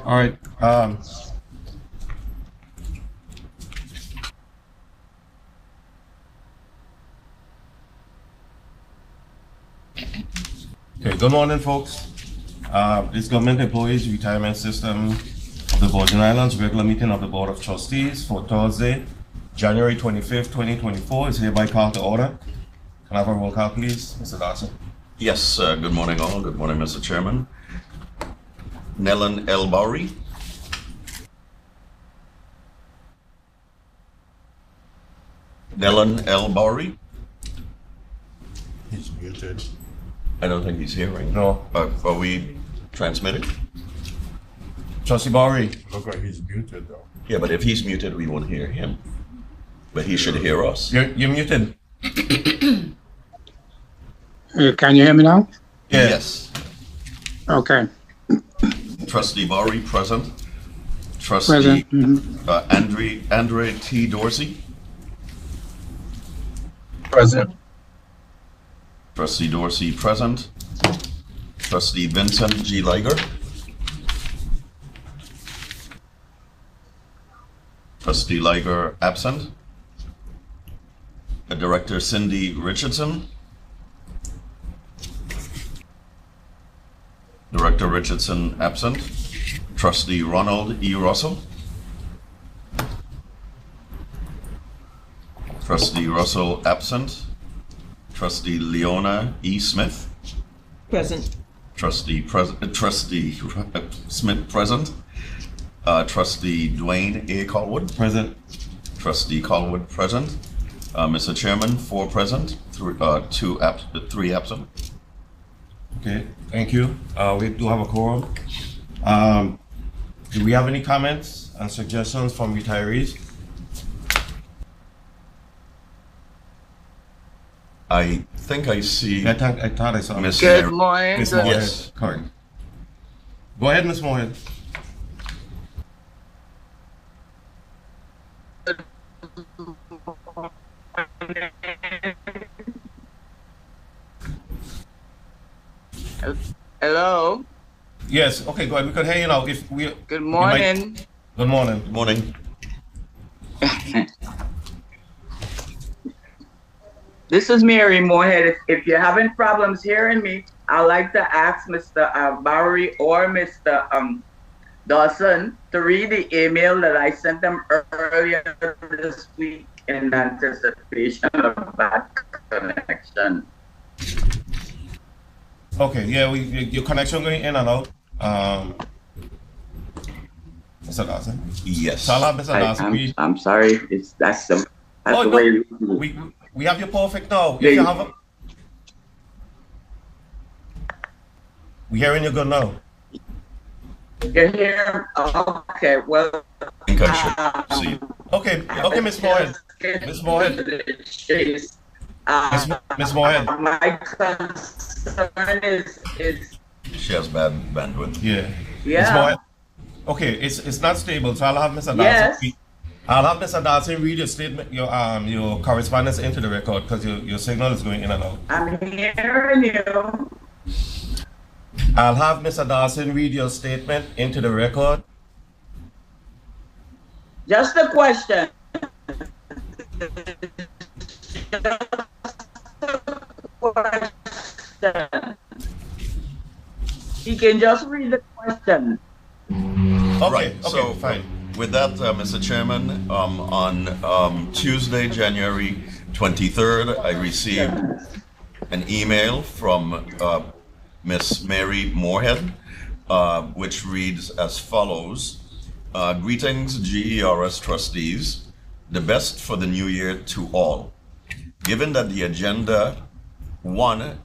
All right. Okay, good morning, folks. This Government Employees Retirement System of the Virgin Islands regular meeting of the Board of Trustees for Thursday, January 25th, 2024 is hereby called to order. Can I have a roll call, please, Mr. Dawson? Yes, good morning all. Good morning, Mr. Chairman. Nellen L. Bowery. Nellen L. Bowery. He's muted. I don't think he's hearing. No. Are we transmitting? Trustee Bowery? Look like he's muted though. Yeah, but if he's muted, we won't hear him. But he should hear us. You're muted. Can you hear me now? Yeah. Yes. Okay. Trustee Bowery, present. Trustee Present. Andre T. Dorsey. Present. Trustee Dorsey, present. Trustee Vincent G. Liger. Trustee Liger, absent. Director Cindy Richardson. Director Richardson, absent. Trustee Ronald E. Russell. Trustee Russell, absent. Trustee Leona E. Smith. Present. Trustee Smith, present. Trustee Dwayne A. Callwood. Present. Trustee Callwood, present. Mr. Chairman, 4 present, 3 absent. Okay, thank you. We do have a quorum. Do we have any comments and suggestions from retirees? I think I see I thought I saw Miss Good Mary. morning. Miss Good- Moorhead. Yes. Correct. Go ahead, Miss Moorhead. Hello. Yes, okay, go ahead. We could hear you now. If we Good you might- morning. Good morning. Good morning. This is Mary Moorhead. If you're having problems hearing me, I'd like to ask Mr. Bowery or Mr. Dawson to read the email that I sent them earlier this week in anticipation of that connection. Okay, yeah, your connection going in and out. Mr. Dawson. Yes. So I'll have Mr. Dawson read. I'm sorry. That's the Oh, way. no, we have you perfect now. If Yeah. you have a, we hearing you good now. You're here. Okay. Well. I think I should see. Okay, Miss Moorhead. Miss Moorhead. Miss Moorhead. My concern is She has bad bandwidth. Yeah. Miss yeah. Moorhead. Okay, it's not stable, so I'll have Mr. Dawson. Yes. I'll have Mr. Dawson read your statement, your correspondence into the record because your signal is going in and out. I'm hearing you. I'll have Mr. Dawson read your statement into the record. Just a question. You can just read the question. Okay, Right, okay, so fine. with that, Mr. Chairman, on Tuesday, January 23rd, I received an email from Miss Mary Moorhead, which reads as follows. Greetings, GERS trustees. The best for the new year to all. Given that the agenda 1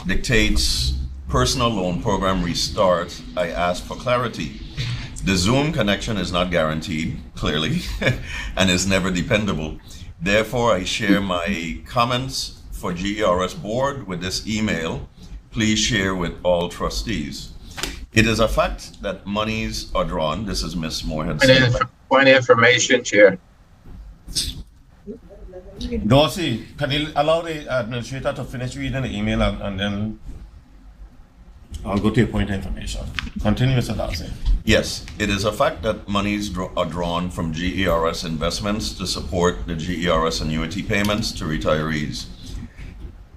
dictates personal loan program restart, I ask for clarity. The Zoom connection is not guaranteed, clearly, and is never dependable. Therefore, I share my comments for GERS board with this email. Please share with all trustees. It is a fact that monies are drawn. This is Ms. Moorhead's statement. Point of information, Chair. Dorsey, can you allow the administrator to finish reading the email and then I'll go to your point of information. Continue, Mr. Darcy. Yes, it is a fact that monies are drawn from GERS investments to support the GERS annuity payments to retirees.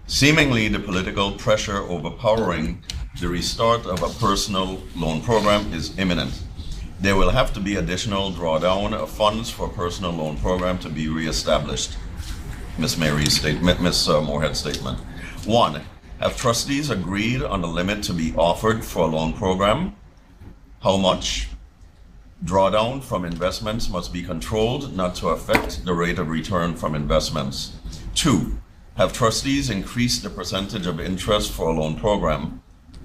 Seemingly, the political pressure overpowering the restart of a personal loan program is imminent. There will have to be additional drawdown of funds for personal loan program to be reestablished. Ms. Moorhead's statement. 1. Have trustees agreed on the limit to be offered for a loan program? How much? Drawdown from investments must be controlled not to affect the rate of return from investments. 2. Have trustees increased the percentage of interest for a loan program?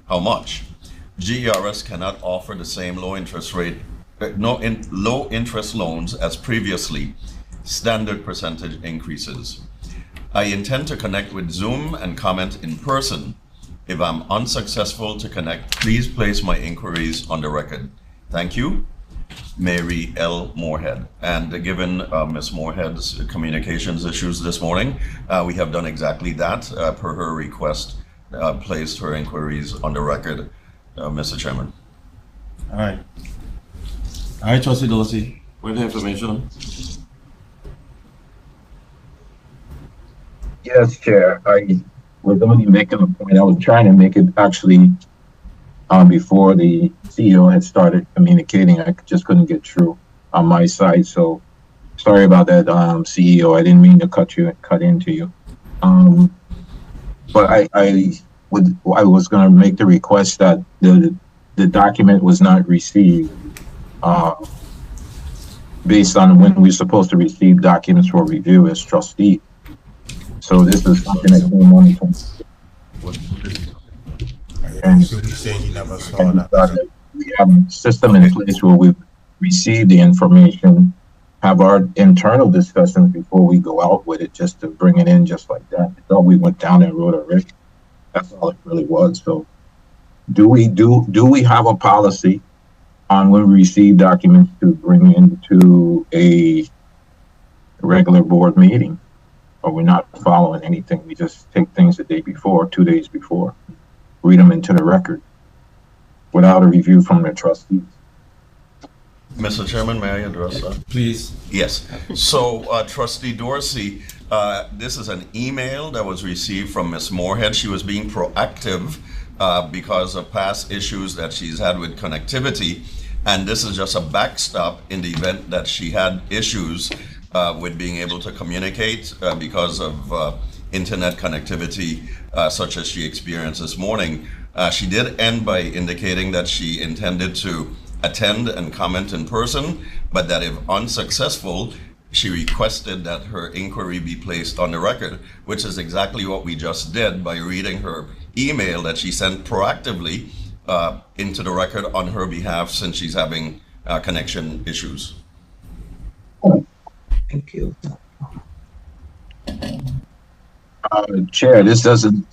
How much? GERS cannot offer the same low interest loans as previously. Standard percentage increases. I intend to connect with Zoom and comment in person. If I'm unsuccessful to connect, please place my inquiries on the record. Thank you, Mary L. Moorhead. And given Ms. Moorhead's communications issues this morning, we have done exactly that per her request, placed her inquiries on the record, Mr. Chairman. All right. All right, Trustee Dorsey, with the information. Yes, Chair. I was only making a point. I was trying to make it actually before the CEO had started communicating. I just couldn't get through on my side. So sorry about that, CEO. I didn't mean to cut into you. But I was going to make the request that the document was not received based on when we're supposed to receive documents for review as trustee. So this is something that came on and So he's saying he never saw that. we have a system in place where we receive the information, have our internal discussions before we go out with it, just to bring it in just like that. I thought we went down and wrote a risk. That's all it really was. So do we have a policy on when we receive documents to bring into a regular board meeting? Or we're not following anything? We just take things the day before, 2 days before, read them into the record without a review from the trustees. Mr. Chairman, may I address that? Please. Yes. So, Trustee Dorsey, this is an email that was received from Ms. Moorhead. She was being proactive because of past issues that she's had with connectivity. And this is just a backstop in the event that she had issues with being able to communicate because of internet connectivity such as she experienced this morning. She did end by indicating that she intended to attend and comment in person, but that if unsuccessful, she requested that her inquiry be placed on the record, which is exactly what we just did by reading her email that she sent proactively into the record on her behalf, since she's having connection issues. Thank you. Chair, this doesn't,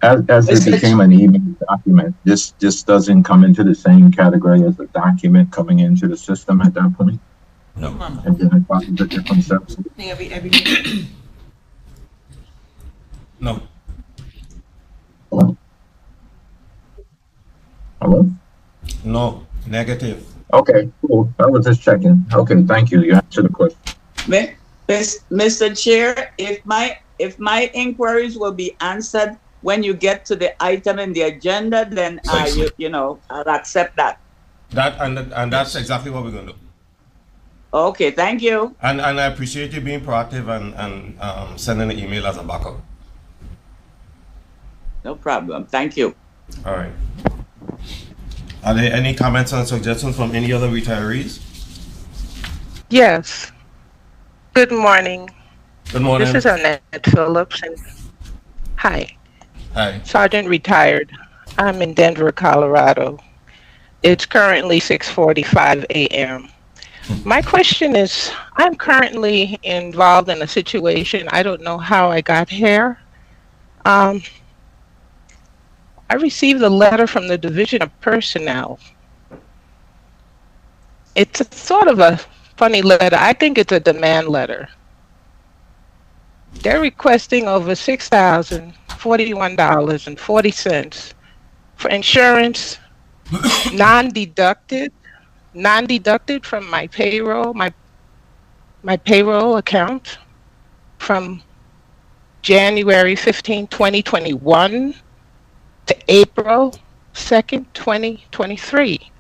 as it became an email document, this doesn't come into the same category as a document coming into the system at that point? No. And then it causes a different steps? No. Hello? No. Negative. Okay, cool. I was just checking. Okay, thank you. You answered the question. Mr. Chair, if my inquiries will be answered when you get to the item in the agenda, then I'll accept that. And that's exactly what we're going to do. Okay, thank you. And I appreciate you being proactive and sending an email as a backup. No problem. Thank you. All right. Are there any comments and suggestions from any other retirees? Yes. Good morning. Good morning. This is Annette Phillips. And hi. Hi. Sergeant retired. I'm in Denver, Colorado. It's currently 6:45 a.m. My question is, I'm currently involved in a situation. I don't know how I got here. I received a letter from the Division of Personnel. It's a sort of a funny letter. I think it's a demand letter. They're requesting over $6,041.40 for insurance non-deducted from my payroll, my payroll account from January 15, 2021 to April 2nd, 2023.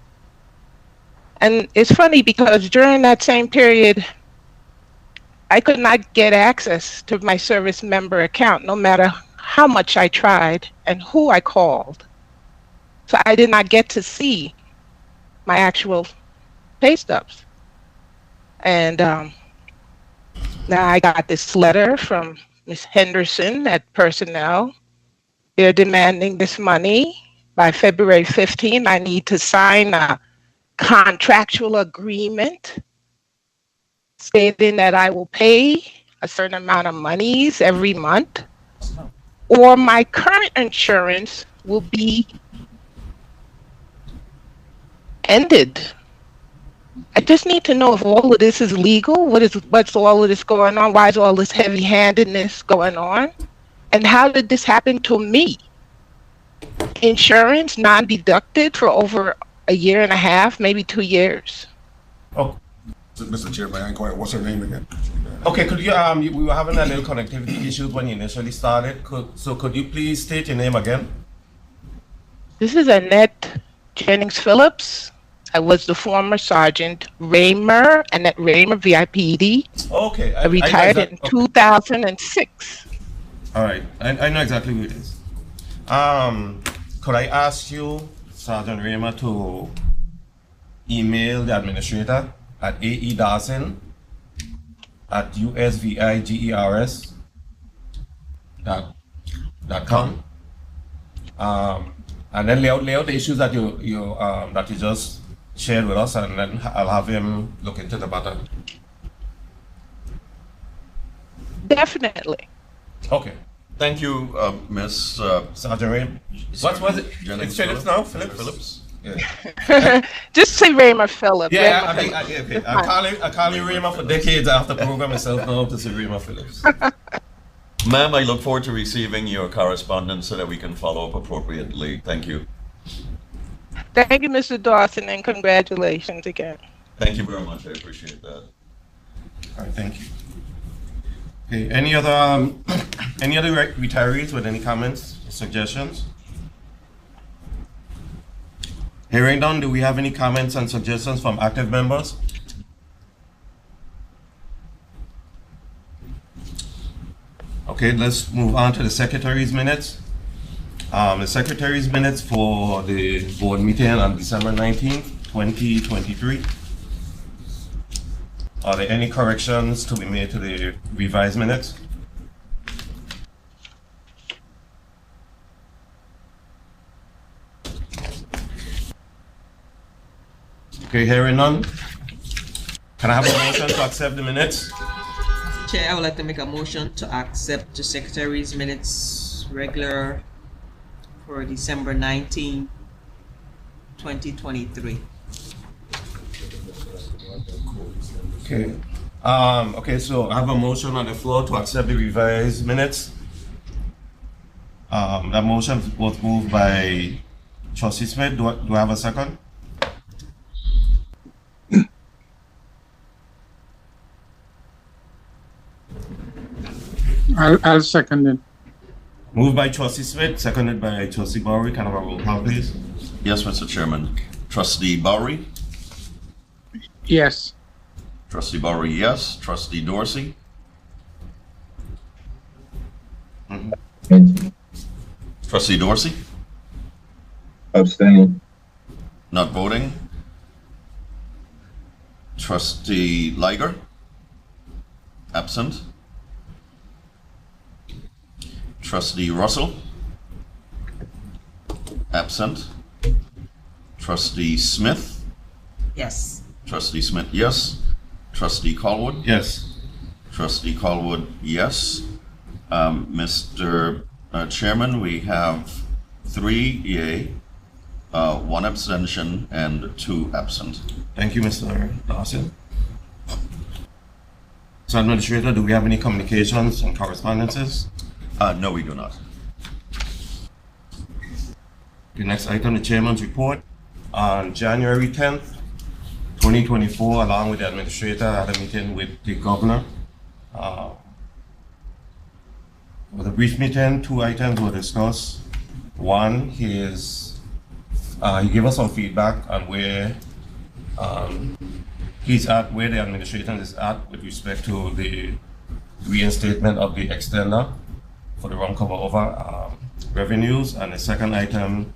And it's funny because during that same period, I could not get access to my service member account no matter how much I tried and who I called. So I did not get to see my actual pay stubs. And now I got this letter from Ms. Henderson at Personnel. They're demanding this money by February 15. I need to sign a contractual agreement stating that I will pay a certain amount of monies every month, or my current insurance will be ended. I just need to know if all of this is legal. What's all of this going on? Why is all this heavy-handedness going on? And how did this happen to me? Insurance non-deducted for over a year and a half, maybe 2 years. Oh, Mr. Chairman, I inquire, what's her name again? okay. Could you we were having a little connectivity issues when you initially started. Could you please state your name again? This is Annette Jennings Phillips. I was the former Sergeant Raymer, Annette Raymer, VIPD. Okay. I retired in 2006. All right. I know exactly who it is. Could I ask you, Sergeant Raymer, to email the administrator at aedawson@usvigers.com, and then lay out the issues that you just shared with us, and then I'll have him look into the matter. Definitely. Okay. Thank you, Miss Sergeant Raymer. What was it? Jennings It's Phillips now? Phillips. Yeah. Just say Raymer Phillips. Yeah, Raymer I think Phillips. okay. I call you Raymer for decades after the program itself now to say Raymer Phillips. Ma'am, I look forward to receiving your correspondence so that we can follow up appropriately. Thank you. Thank you, Mr. Dawson, and congratulations again. Thank you very much. I appreciate that. All right, thank you. Okay, any other retirees with any comments, suggestions? Hearing none, do we have any comments and suggestions from active members? Okay, let's move on to the secretary's minutes. The secretary's minutes for the board meeting on December 19th, 2023. Are there any corrections to be made to the revised minutes? Okay, hearing none. Can I have a motion to accept the minutes? Chair, I would like to make a motion to accept the Secretary's minutes regular for December 19, 2023. Okay. Okay, so I have a motion on the floor to accept the revised minutes. That motion was moved by Trustee Smith. Do I have a second? I'll second it. Moved by Trustee Smith, seconded by Trustee Bowery. Can I have a roll call, please? Yes, Mr. Chairman. Trustee Bowery? Yes. Trustee Bowery, yes. Trustee Dorsey? Trustee Dorsey? Abstain. Not voting. Trustee Liger? Absent. Trustee Russell? Absent. Trustee Smith? Yes. Trustee Smith, yes. Trustee Colwood? Yes. Trustee Colwood, yes. Mr. Chairman, we have 3 yea, 1 abstention, and 2 absent. Thank you, Mr. Dawson. So, Administrator, do we have any communications and correspondences? No, we do not. The next item, the chairman's report. On January 10th, 2024, along with the administrator, I had a meeting with the governor. With a brief meeting, 2 items were discussed. One is he gave us some feedback on where he's at, where the administration is at with respect to the reinstatement of the extender for the wrong cover over revenues. And the second item,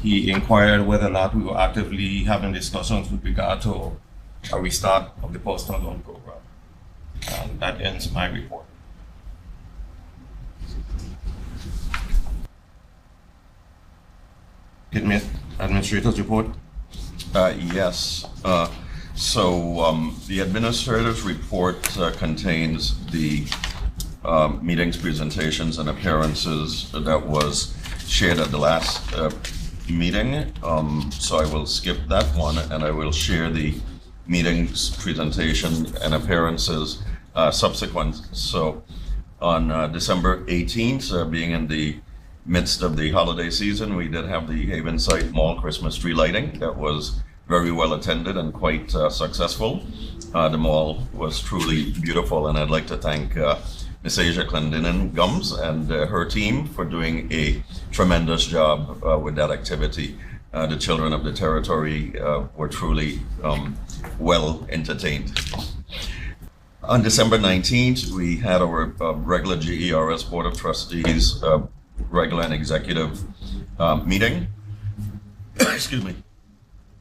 he inquired whether or not we were actively having discussions with regard to a restart of the personal loan program. And that ends my report. Administrator's report. Yes. The administrator's report contains the meetings, presentations, and appearances that was shared at the last meeting. So I will skip that one, and I will share the meetings, presentation, and appearances subsequent. So on December 18th, being in the midst of the holiday season, we did have the Havenside Mall Christmas tree lighting that was very well attended and quite successful. The mall was truly beautiful, and I'd like to thank Miss Asia Clendinen Gums and her team for doing a tremendous job with that activity. The children of the territory were truly well entertained. On December 19th, we had our regular GERS Board of Trustees regular and executive meeting. Excuse me.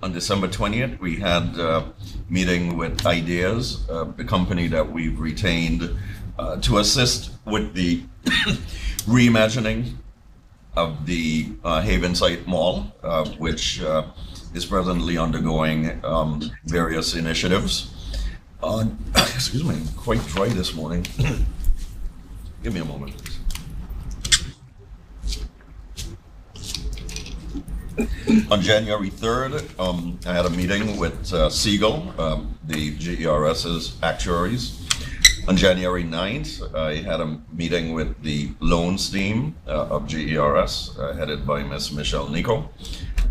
On December 20th, we had a meeting with Ideas, the company that we've retained to assist with the reimagining of the Havenside Mall, which is presently undergoing various initiatives. Excuse me, I'm quite dry this morning. Give me a moment, please. On January 3rd, I had a meeting with Siegel, the GERS's actuaries. On January 9th, I had a meeting with the loans team of GERS, headed by Ms. Michelle Nico.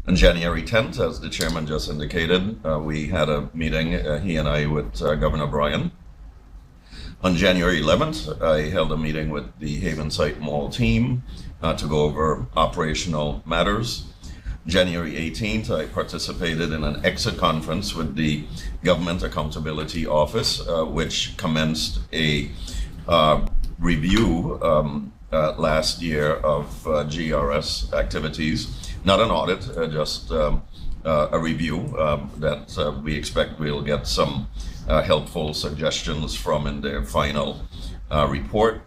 On January 10th, as the chairman just indicated, we had a meeting, he and I, with Governor Bryan. On January 11th, I held a meeting with the Havenside Mall team to go over operational matters. January 18th, I participated in an exit conference with the Government Accountability Office, which commenced a review last year of GRS activities. Not an audit, just a review that we expect we'll get some helpful suggestions from in their final report.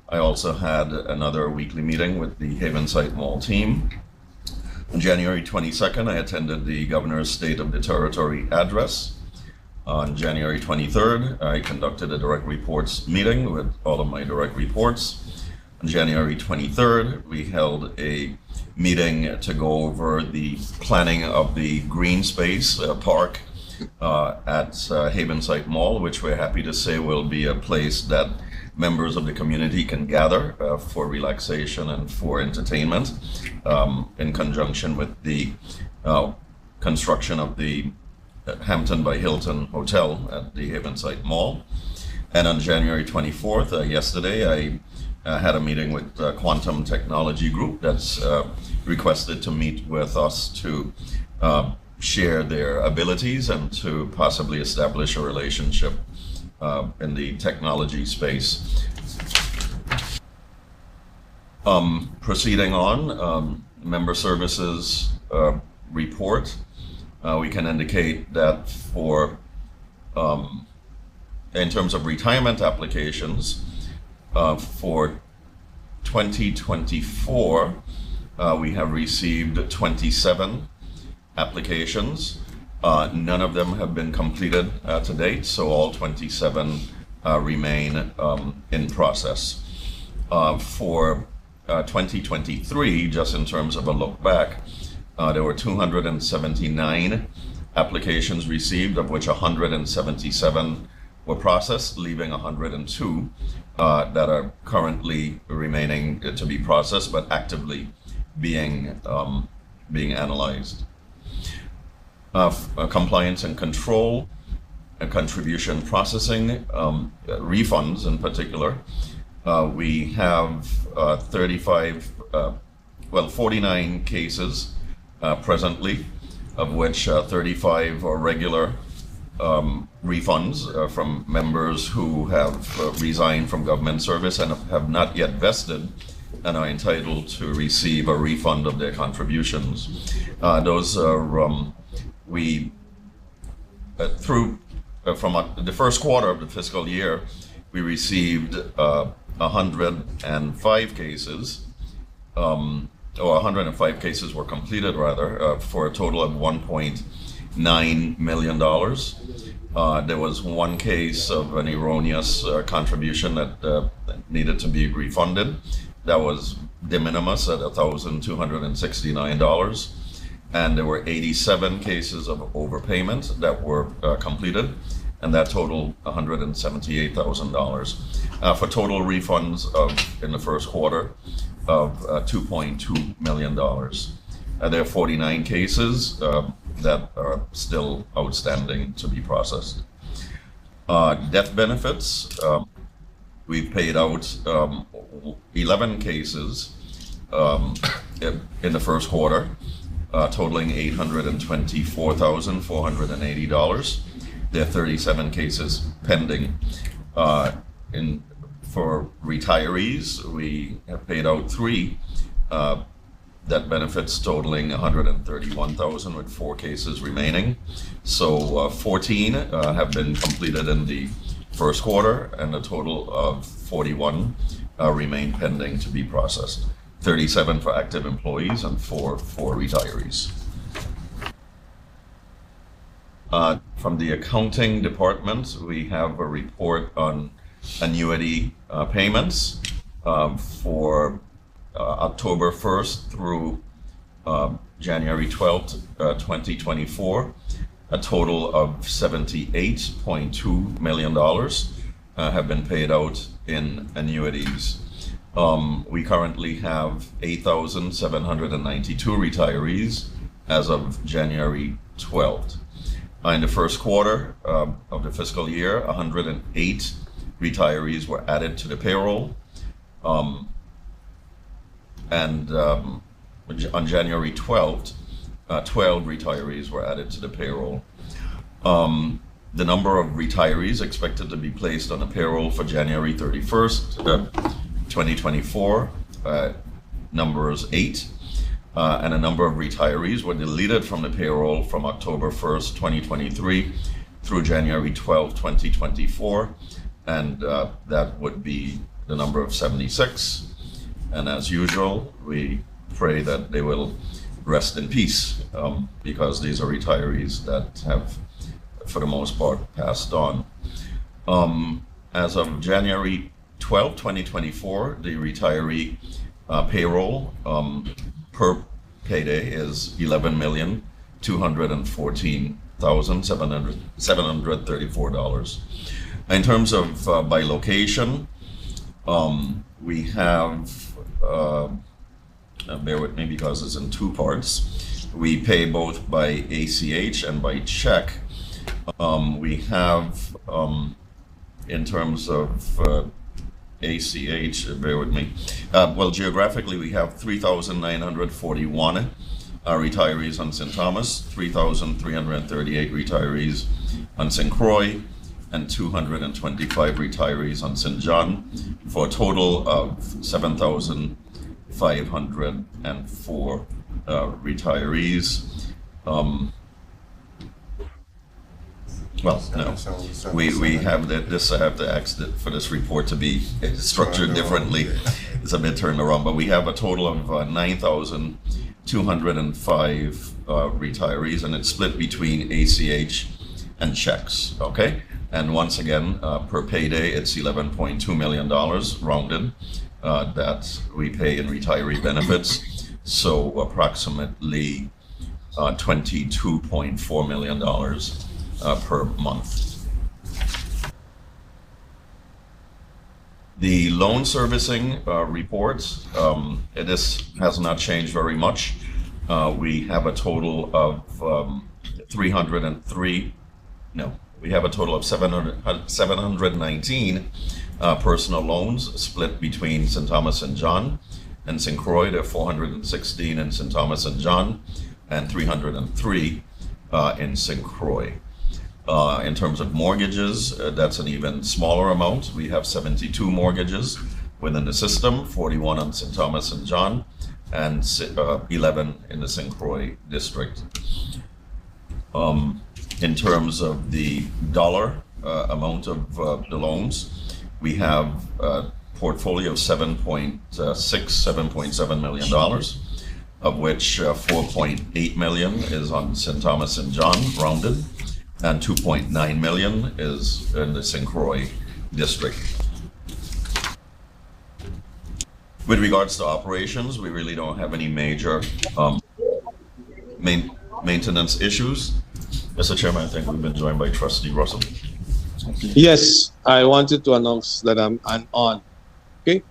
I also had another weekly meeting with the Havenside Mall team. On January 22nd, I attended the Governor's State of the Territory address. On January 23rd, I conducted a direct reports meeting with all of my direct reports. On January 23rd, we held a meeting to go over the planning of the green space park at Havenside Mall, which we're happy to say will be a place that members of the community can gather for relaxation and for entertainment in conjunction with the construction of the Hampton by Hilton Hotel at the Havenside Mall. And on January 24th, yesterday, I had a meeting with Quantum Technology Group that's requested to meet with us to share their abilities and to possibly establish a relationship in the technology space. Proceeding on, member services report, we can indicate that for, in terms of retirement applications, for 2024, we have received 27 applications. None of them have been completed to date, so all 27 remain in process. For 2023, just in terms of a look back, there were 279 applications received, of which 177 were processed, leaving 102 that are currently remaining to be processed, but actively being being analyzed. Compliance and control, contribution processing, refunds in particular. We have 49 cases presently, of which 35 are regular refunds from members who have resigned from government service and have not yet vested and are entitled to receive a refund of their contributions. Those are from the first quarter of the fiscal year, we received 105 cases, or 105 cases were completed rather, for a total of $1.9 million. There was one case of an erroneous contribution that needed to be refunded. That was de minimis at $1,269. And there were 87 cases of overpayment that were completed, and that totaled $178,000 for total refunds in the first quarter of $2.2 million. There are 49 cases that are still outstanding to be processed. Death benefits, we've paid out 11 cases in the first quarter, totaling $824,480. There are 37 cases pending. For retirees, we have paid out 3 death benefits totaling $131,000 with 4 cases remaining. So 14 have been completed in the first quarter, and a total of 41 remain pending to be processed. 37 for active employees and 4 for retirees. From the accounting department, we have a report on annuity payments for October 1st through January 12th, 2024. A total of $78.2 million have been paid out in annuities. We currently have 8,792 retirees as of January 12th. In the first quarter of the fiscal year, 108 retirees were added to the payroll. And on January 12th, 12 retirees were added to the payroll. The number of retirees expected to be placed on the payroll for January 31st, 2024, number is 8. And a number of retirees were deleted from the payroll from October 1st, 2023 through January 12th, 2024. And that would be the number of 76. And as usual, we pray that they will rest in peace, because these are retirees that have, for the most part, passed on. As of January 12, 2024, the retiree payroll per payday is $11,214,734. In terms of by location, we have, bear with me because it's in 2 parts. We pay both by ACH and by check. We have, in terms of ACH, bear with me. Well, geographically, we have 3,941 retirees on St. Thomas, 3,338 retirees on St. Croix, and 225 retirees on St. John, for a total of 7,504 retirees. Well, no, we have this. I have to ask for this report to be structured differently. It's a bit turned around, but we have a total of 9,205 retirees, and it's split between ACH and checks. Okay, and once again, per payday, it's $11.2 million rounded that we pay in retiree benefits. So approximately $22.4 million. Per month. The loan servicing reports, this has not changed very much. We have a total of 303, no, we have a total of 719 personal loans split between St. Thomas and John and St. Croix. There are 416 in St. Thomas and John and 303 in St. Croix. In terms of mortgages, that's an even smaller amount. We have 72 mortgages within the system, 41 on St. Thomas and John, and 11 in the St. Croix district. In terms of the dollar amount of the loans, we have a portfolio of $7.7 million, of which 4.8 million is on St. Thomas and John, rounded, and 2.9 million is in the St. Croix district. With regards to operations, we really don't have any major maintenance issues. Mr. Chairman, I think we've been joined by Trustee Russell. Yes, I wanted to announce that I'm on. Okay.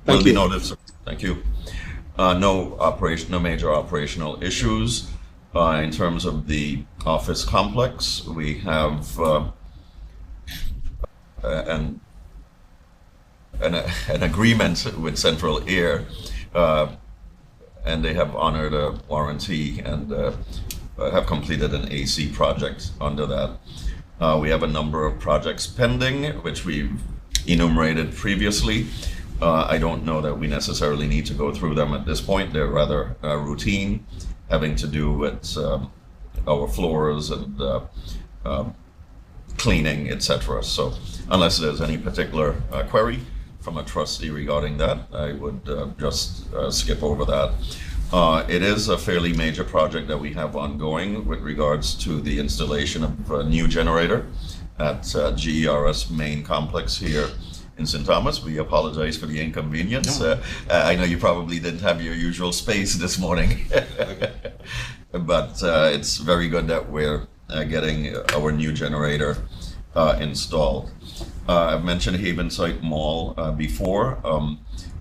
Will be noted, sir. Thank you. No major operational issues. In terms of the office complex, we have an agreement with Central Air, and they have honored a warranty and have completed an AC project under that. We have a number of projects pending, which we've enumerated previously. I don't know that we necessarily need to go through them at this point. They're rather routine, having to do with our floors and cleaning, etc. So unless there's any particular query from a trustee regarding that, I would just skip over that. It is a fairly major project that we have ongoing with regards to the installation of a new generator at GERS main complex here in St. Thomas. We apologize for the inconvenience. I know you probably didn't have your usual space this morning, but it's very good that we're getting our new generator installed. I've mentioned Havenside Mall before.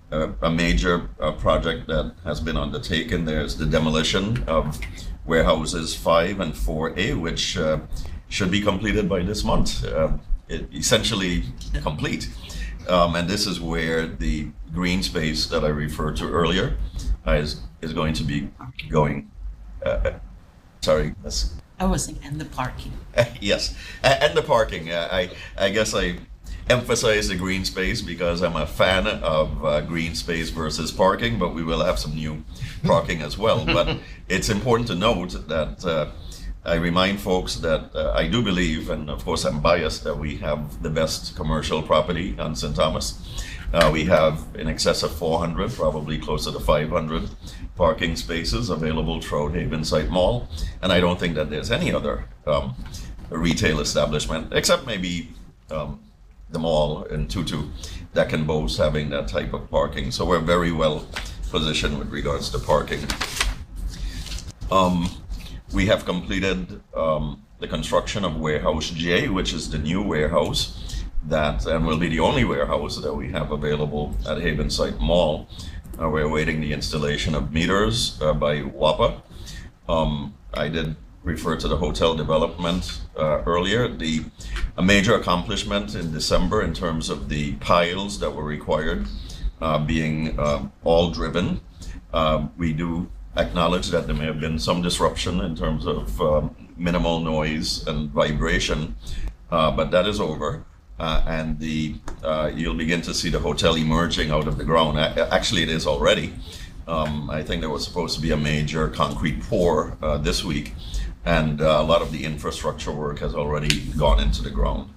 A major project that has been undertaken. There's the demolition of warehouses 5 and 4A, which should be completed by this month. Essentially complete. And this is where the green space that I referred to earlier is going to be going. Sorry. I was saying, and the parking. Yes, and the parking. I guess I emphasize the green space because I'm a fan of green space versus parking, but we will have some new parking as well. But it's important to note that I remind folks that I do believe, and of course I'm biased, that we have the best commercial property on St. Thomas. We have in excess of 400, probably closer to 500 parking spaces available throughout Havenside Mall. And I don't think that there's any other retail establishment, except maybe the mall in Tutu, that can boast having that type of parking. So we're very well positioned with regards to parking. We have completed the construction of Warehouse J, which is the new warehouse that and will be the only warehouse that we have available at Havenside Mall. We're awaiting the installation of meters by WAPA. I did refer to the hotel development earlier. A major accomplishment in December in terms of the piles that were required being all driven. We do acknowledge that there may have been some disruption in terms of minimal noise and vibration, but that is over. And you'll begin to see the hotel emerging out of the ground. Actually, it is already. I think there was supposed to be a major concrete pour this week, and a lot of the infrastructure work has already gone into the ground.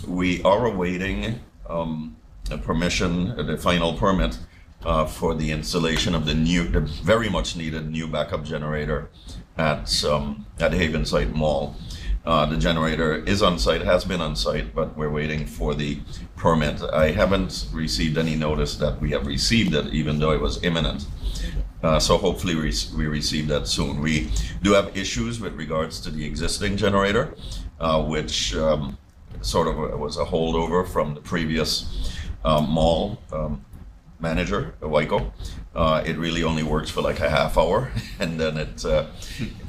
We are awaiting a permission, the final permit for the installation of the very much needed new backup generator at Havenside Mall. The generator is on site, has been on site, but we're waiting for the permit. I haven't received any notice that we have received it, even though it was imminent. So hopefully we receive that soon. We do have issues with regards to the existing generator, which sort of was a holdover from the previous mall manager, Waiko. It really only works for like a half hour, and then it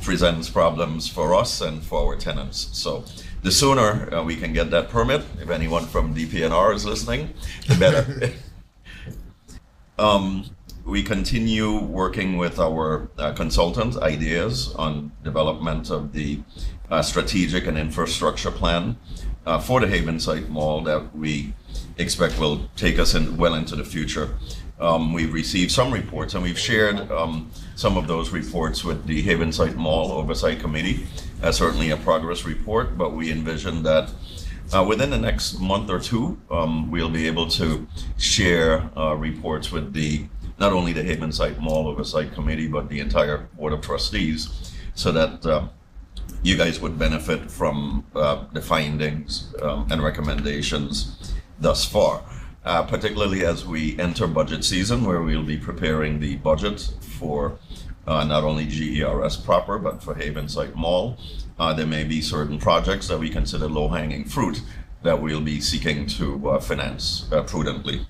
presents problems for us and for our tenants. So the sooner we can get that permit, if anyone from DPNR is listening, the better. We continue working with our consultant ideas on development of the strategic and infrastructure plan for the Havenside Mall that we expect will take us well into the future. We've received some reports, and we've shared some of those reports with the Havenside Mall Oversight Committee. Certainly a progress report, but we envision that within the next month or two, we'll be able to share reports with not only the Havenside Mall Oversight Committee, but the entire Board of Trustees, so that you guys would benefit from the findings and recommendations thus far, particularly as we enter budget season, where we'll be preparing the budget for not only GERS proper, but for Havenside Mall. There may be certain projects that we consider low-hanging fruit that we'll be seeking to finance prudently.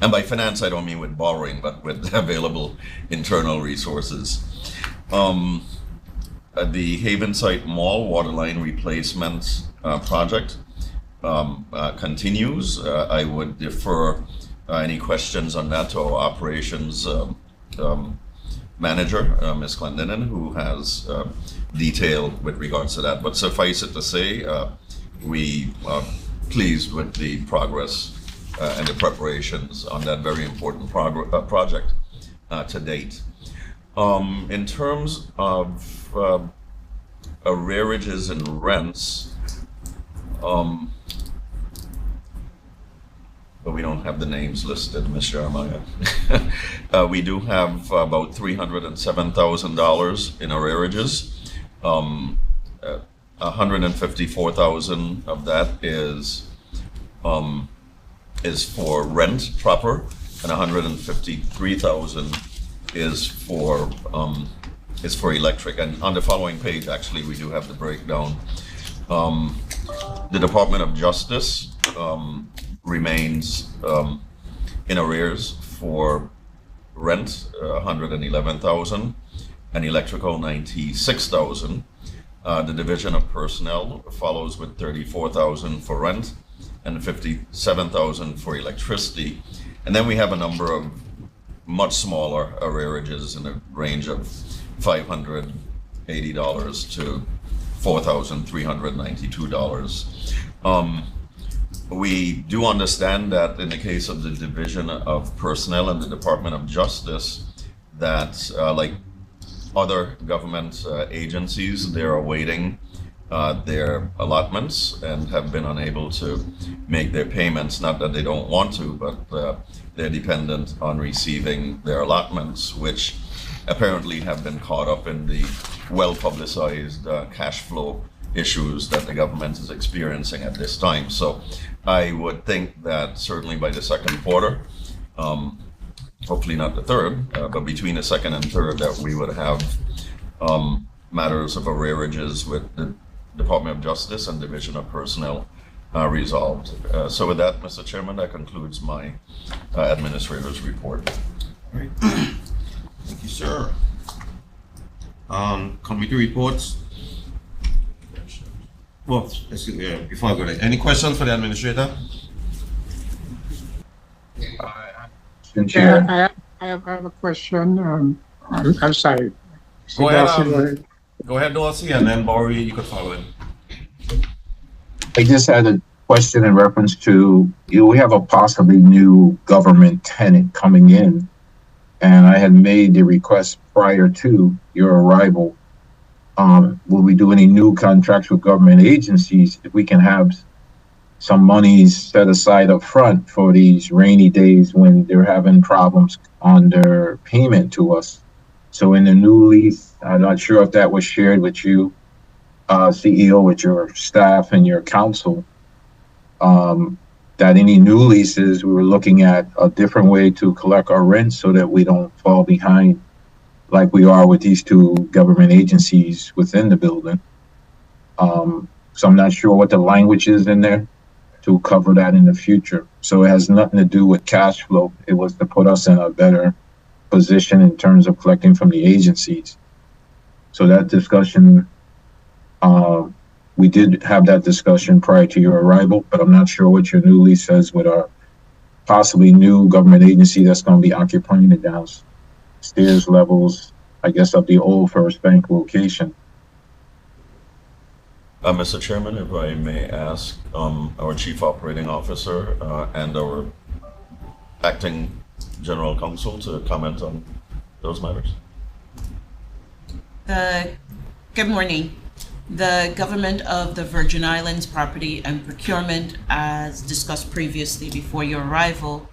And by finance, I don't mean with borrowing, but with available internal resources. The Havenside Mall waterline replacement project continues. I would defer any questions on that to our operations manager, Ms. Clendenin, who has detail with regards to that. But suffice it to say, we are pleased with the progress and the preparations on that very important project to date. In terms of arrearages and rents, but we don't have the names listed, Ms. Jeremiah. We do have about $307,000 in arrearages. $154,000 of that is for rent proper, and $153,000 is for electric. And on the following page, actually, we do have the breakdown. The Department of Justice remains in arrears for rent, $111,000, and electrical, $96,000. The Division of Personnel follows with $34,000 for rent and $57,000 for electricity. And then we have a number of much smaller arrearages in the range of $580 to $4,392. We do understand that in the case of the Division of Personnel and the Department of Justice, that like other government agencies, they're awaiting their allotments and have been unable to make their payments. Not that they don't want to, but they're dependent on receiving their allotments, which apparently have been caught up in the well-publicized cash flow issues that the government is experiencing at this time. So I would think that certainly by the second quarter, hopefully not the third, but between the second and third, that we would have matters of arrearages with the Department of Justice and Division of Personnel resolved. So with that, Mr. Chairman, that concludes my administrator's report. All right. Thank you, sir. Committee reports. Well, before I go there, any questions for the administrator? Yeah, I have a question. I'm sorry. Go ahead, Dorsey, and then Barry, you could follow in. I just had a question in reference to, we have a possibly new government tenant coming in, and I had made the request prior to your arrival. Will we do any new contracts with government agencies if we can have some monies set aside up front for these rainy days when they're having problems on their payment to us? So in the new lease, I'm not sure if that was shared with you, CEO, with your staff and your council, that any new leases, we were looking at a different way to collect our rent so that we don't fall behind like we are with these two government agencies within the building. So I'm not sure what the language is in there to cover that in the future. So it has nothing to do with cash flow. It was to put us in a better position in terms of collecting from the agencies. So that discussion, we did have that discussion prior to your arrival, but I'm not sure what your new lease says with our possibly new government agency that's going to be occupying the downstairs levels, I guess, of the old First Bank location. Mr. Chairman, if I may ask our Chief Operating Officer and our Acting General Counsel to comment on those matters. Good morning. The government of the Virgin Islands Property and Procurement, as discussed previously before your arrival,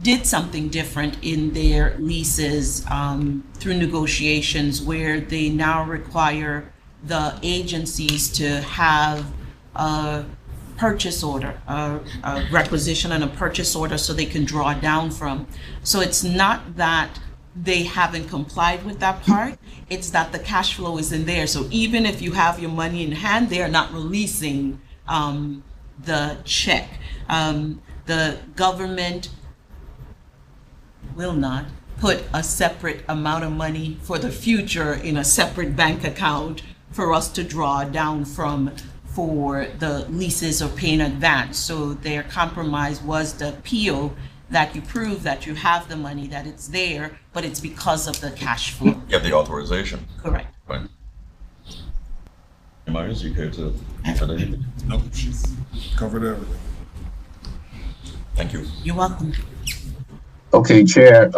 did something different in their leases through negotiations, where they now require the agencies to have a purchase order, a requisition and a purchase order, so they can draw down from. So it's not that they haven't complied with that part, it's that the cash flow is in there. So even if you have your money in hand, they are not releasing the check. The government will not put a separate amount of money for the future in a separate bank account for us to draw down from for the leases or pay in advance. So their compromise was the PO, that you prove that you have the money, that it's there, but it's because of the cash flow. You have the authorization. Correct. Right. Myers, you care to add anything? Nope, she's covered everything. Thank you. You're welcome. Okay, Chair,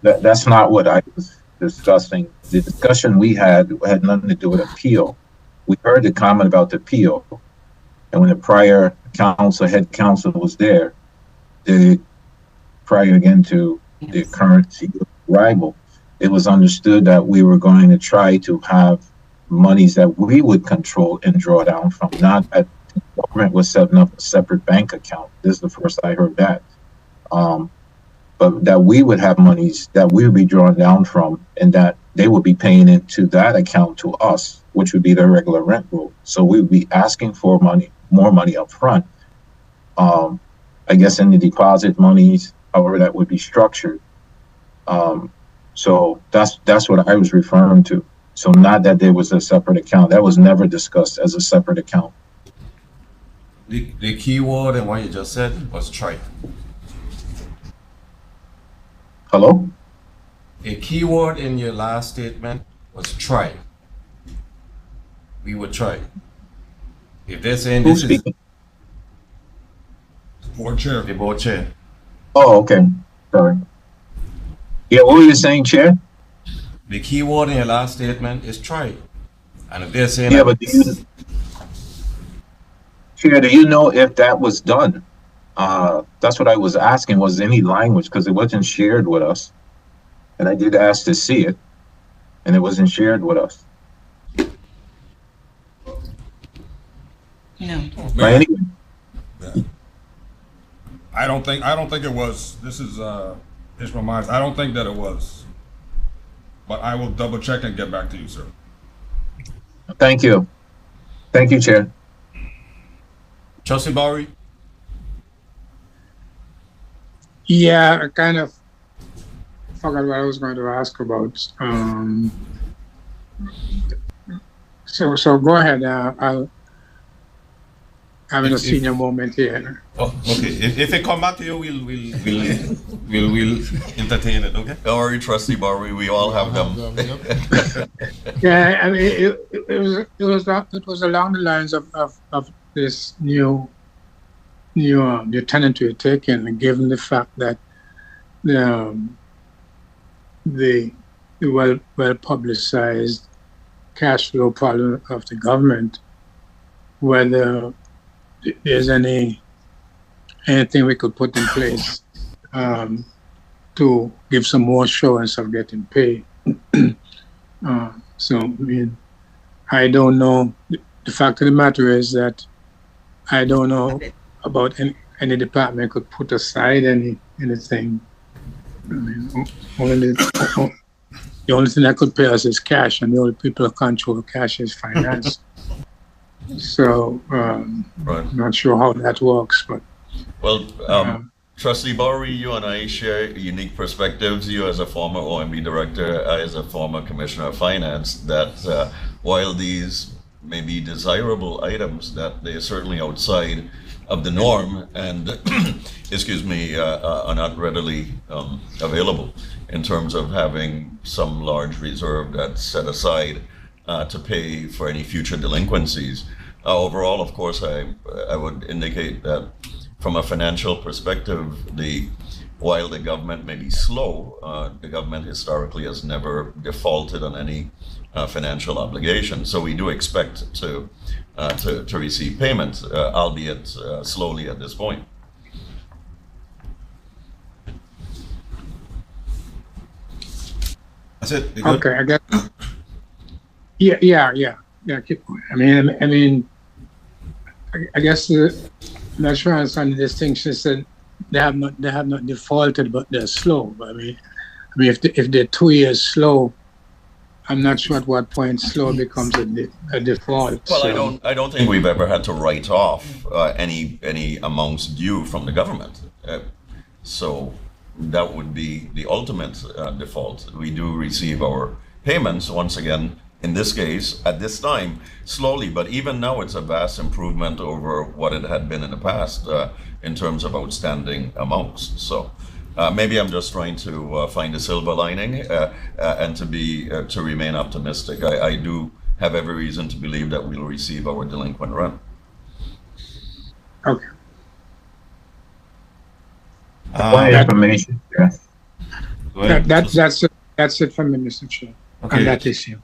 that's not what I was discussing. The discussion we had nothing to do with appeal. We heard the comment about the appeal, and when the prior head counsel was there, prior again to the current CEO rival, it was understood that we were going to try to have monies that we would control and draw down from, not that the government was setting up a separate bank account. This is the first I heard that. But that we would have monies that we would be drawing down from, and that they would be paying into that account to us, which would be their regular rent roll. So we would be asking for more money up front. I guess in the deposit monies, however that would be structured. So that's what I was referring to. So not that there was a separate account. That was never discussed as a separate account. The key word in what you just said was try. Hello? A key word in your last statement was try. We would try. If they're saying Who's this speaking? Board chair. is the board chair, Oh, okay. Sorry. Yeah, what were you saying, Chair? the key word in your last statement is try. And if they're saying Yeah, that but Chair, do you know if that was done? That's what I was asking, was any language, because it wasn't shared with us. And I did ask to see it, and it wasn't shared with us. No. But anyway, I don't think it was. This is Ishmael Myers. I don't think that it was. But I will double check and get back to you, sir. thank you. Thank you, Chair. Trustee Bowery, Yeah, I kind of forgot what I was going to ask about. So go ahead. I'm in a senior moment here. oh, okay. If it come back to you, we'll entertain it. Okay. Don't worry, Trustee Bowery, we all have them. Yeah, I mean, it was along the lines of this new tenant we're taking, given the fact that the well publicized cash flow problem of the government, whether there's anything we could put in place to give some more assurance of getting paid. So, I mean, I don't know. The fact of the matter is that I don't know about any department could put aside anything. I mean, the only thing that could pay us is cash, and the only people who control cash is finance. So, Right. I'm not sure how that works, but Well, Trustee Bowery, you and I share unique perspectives. You as a former OMB director, I as a former commissioner of finance, that while these may be desirable items, that they are certainly outside of the norm and, excuse me, are not readily available in terms of having some large reserve that's set aside to pay for any future delinquencies. Overall, of course, I would indicate that from a financial perspective, while the government may be slow, the government historically has never defaulted on any financial obligation. So we do expect to receive payments, albeit slowly at this point. That's it. Okay, I guess. Yeah. Keep going. I mean, I guess I'm not sure I understand the distinction. Is that they have not defaulted, but they're slow. But I mean, if they're 2 years slow, I'm not sure at what point slow becomes a default. Well, so. I don't think we've ever had to write off any amounts due from the government. So that would be the ultimate default. We do receive our payments once again. In this case, at this time, slowly, but even now it's a vast improvement over what it had been in the past in terms of outstanding amounts. So maybe I'm just trying to find a silver lining and to remain optimistic. I do have every reason to believe that we'll receive our delinquent rent. Okay. Information. Yes. That's it from me, Mr. Chair. Okay. On that issue.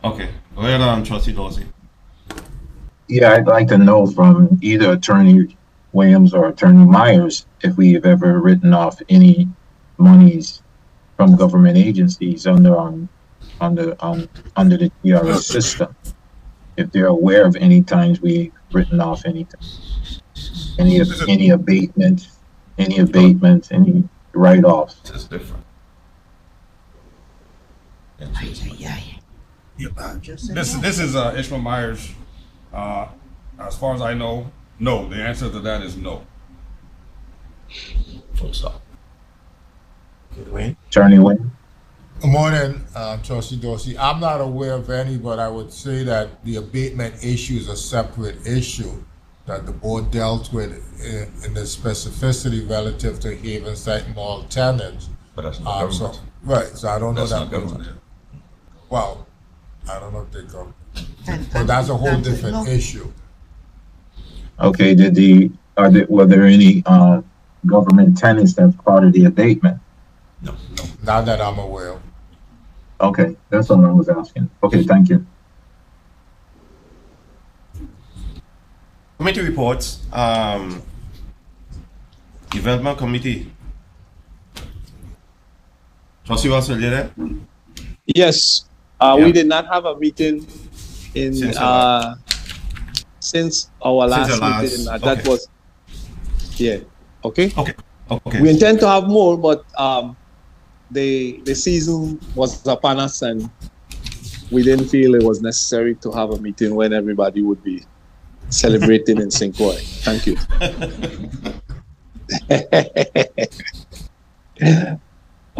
Okay. Go ahead, Trustee Dorsey. Yeah, I'd like to know from either Attorney Williams or Attorney Myers if we have ever written off any monies from government agencies under the GERS system. If they're aware of any times we've written off anything, any abatements, any write-offs. It's different. This is Ishmael Myers. As far as I know, no. The answer to that is no. Full stop. Attorney Wayne? Good morning, Trustee Dorsey. I'm not aware of any, but I would say that the abatement issue is a separate issue that the board dealt with in the specificity relative to Havenside Mall tenants. But that's not government. So I don't know That's that. not government. Well, I don't know if they go. But that's a whole different issue. Okay, were there any government tenants that's part of the abatement? No. Not that I'm aware of. Okay, that's all I was asking. Okay, thank you. Committee reports. Development Committee. Trustee Russell, you there? Yes, we did not have a meeting in since our last meeting. That was okay. We intend to have more, but the season was upon us, and we didn't feel it was necessary to have a meeting when everybody would be celebrating in St. Croix. Thank you.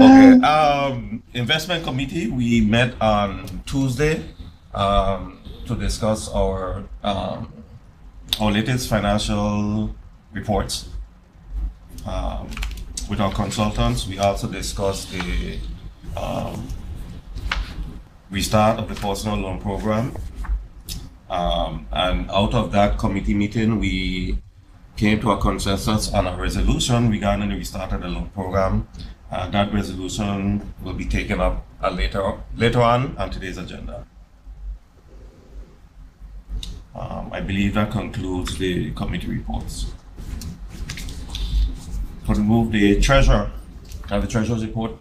Okay. Investment Committee, we met on Tuesday to discuss our latest financial reports with our consultants. We also discussed the restart of the personal loan program. And out of that committee meeting, we came to a consensus on a resolution regarding the restart of the loan program. That resolution will be taken up later on today's agenda. I believe that concludes the committee reports. Could we move the treasurer? Have the treasurer's report?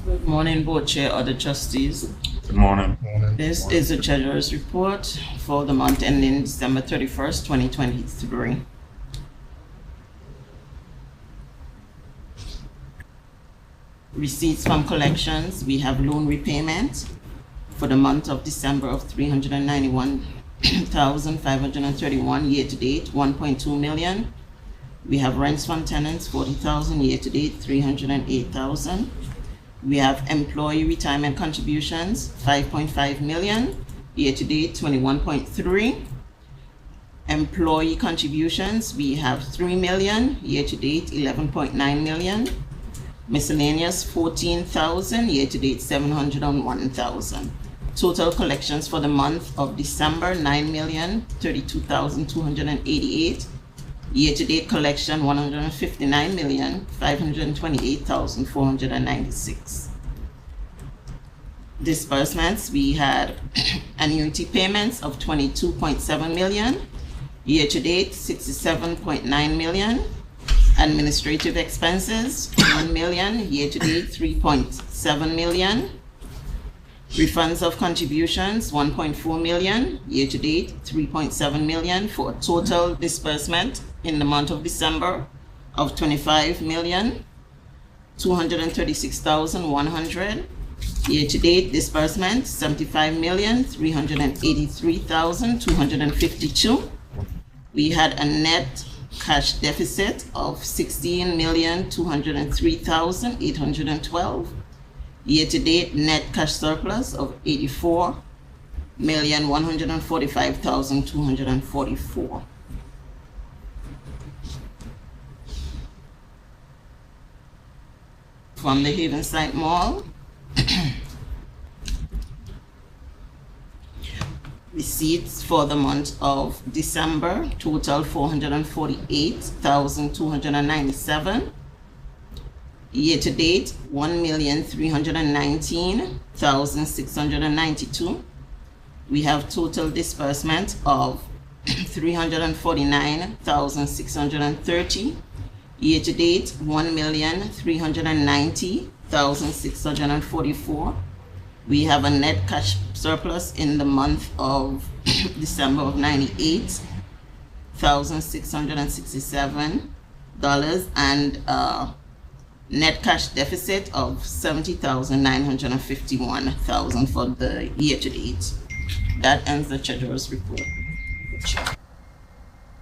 Good morning, Board Chair, other trustees. Good morning. This is the treasurer's report for the month ending December 31st, 2023. Receipts from collections, we have loan repayment for the month of December of 391,531 year to date, 1.2 million. We have rents from tenants, 40,000 year to date, 308,000. We have employee retirement contributions, 5.5 million, year to date, 21.3. Employee contributions, we have 3 million, year to date, 11.9 million. Miscellaneous, 14,000, year to date, 701,000. Total collections for the month of December, 9,032,288. Year to date collection, 159,528,496. Disbursements, we had annuity payments of 22.7 million. Year to date, 67.9 million. Administrative expenses, 1 million. Year to date, 3.7 million. Refunds of contributions, 1.4 million. Year to date, 3.7 million, for a total disbursement in the month of December of 25,236,100. Year to date disbursement, 75,383,252. We had a net cash deficit of 16,203,812. Year to date net cash surplus of 84,145,244. From the Havenside Mall, receipts for the month of December total 448,297. Year to date 1,319,692. We have total disbursement of 349,630. Year to date 1,390,644. We have a net cash surplus in the month of December of $98,667 and net cash deficit of $70,951 for the year to date. That ends the treasurer's report.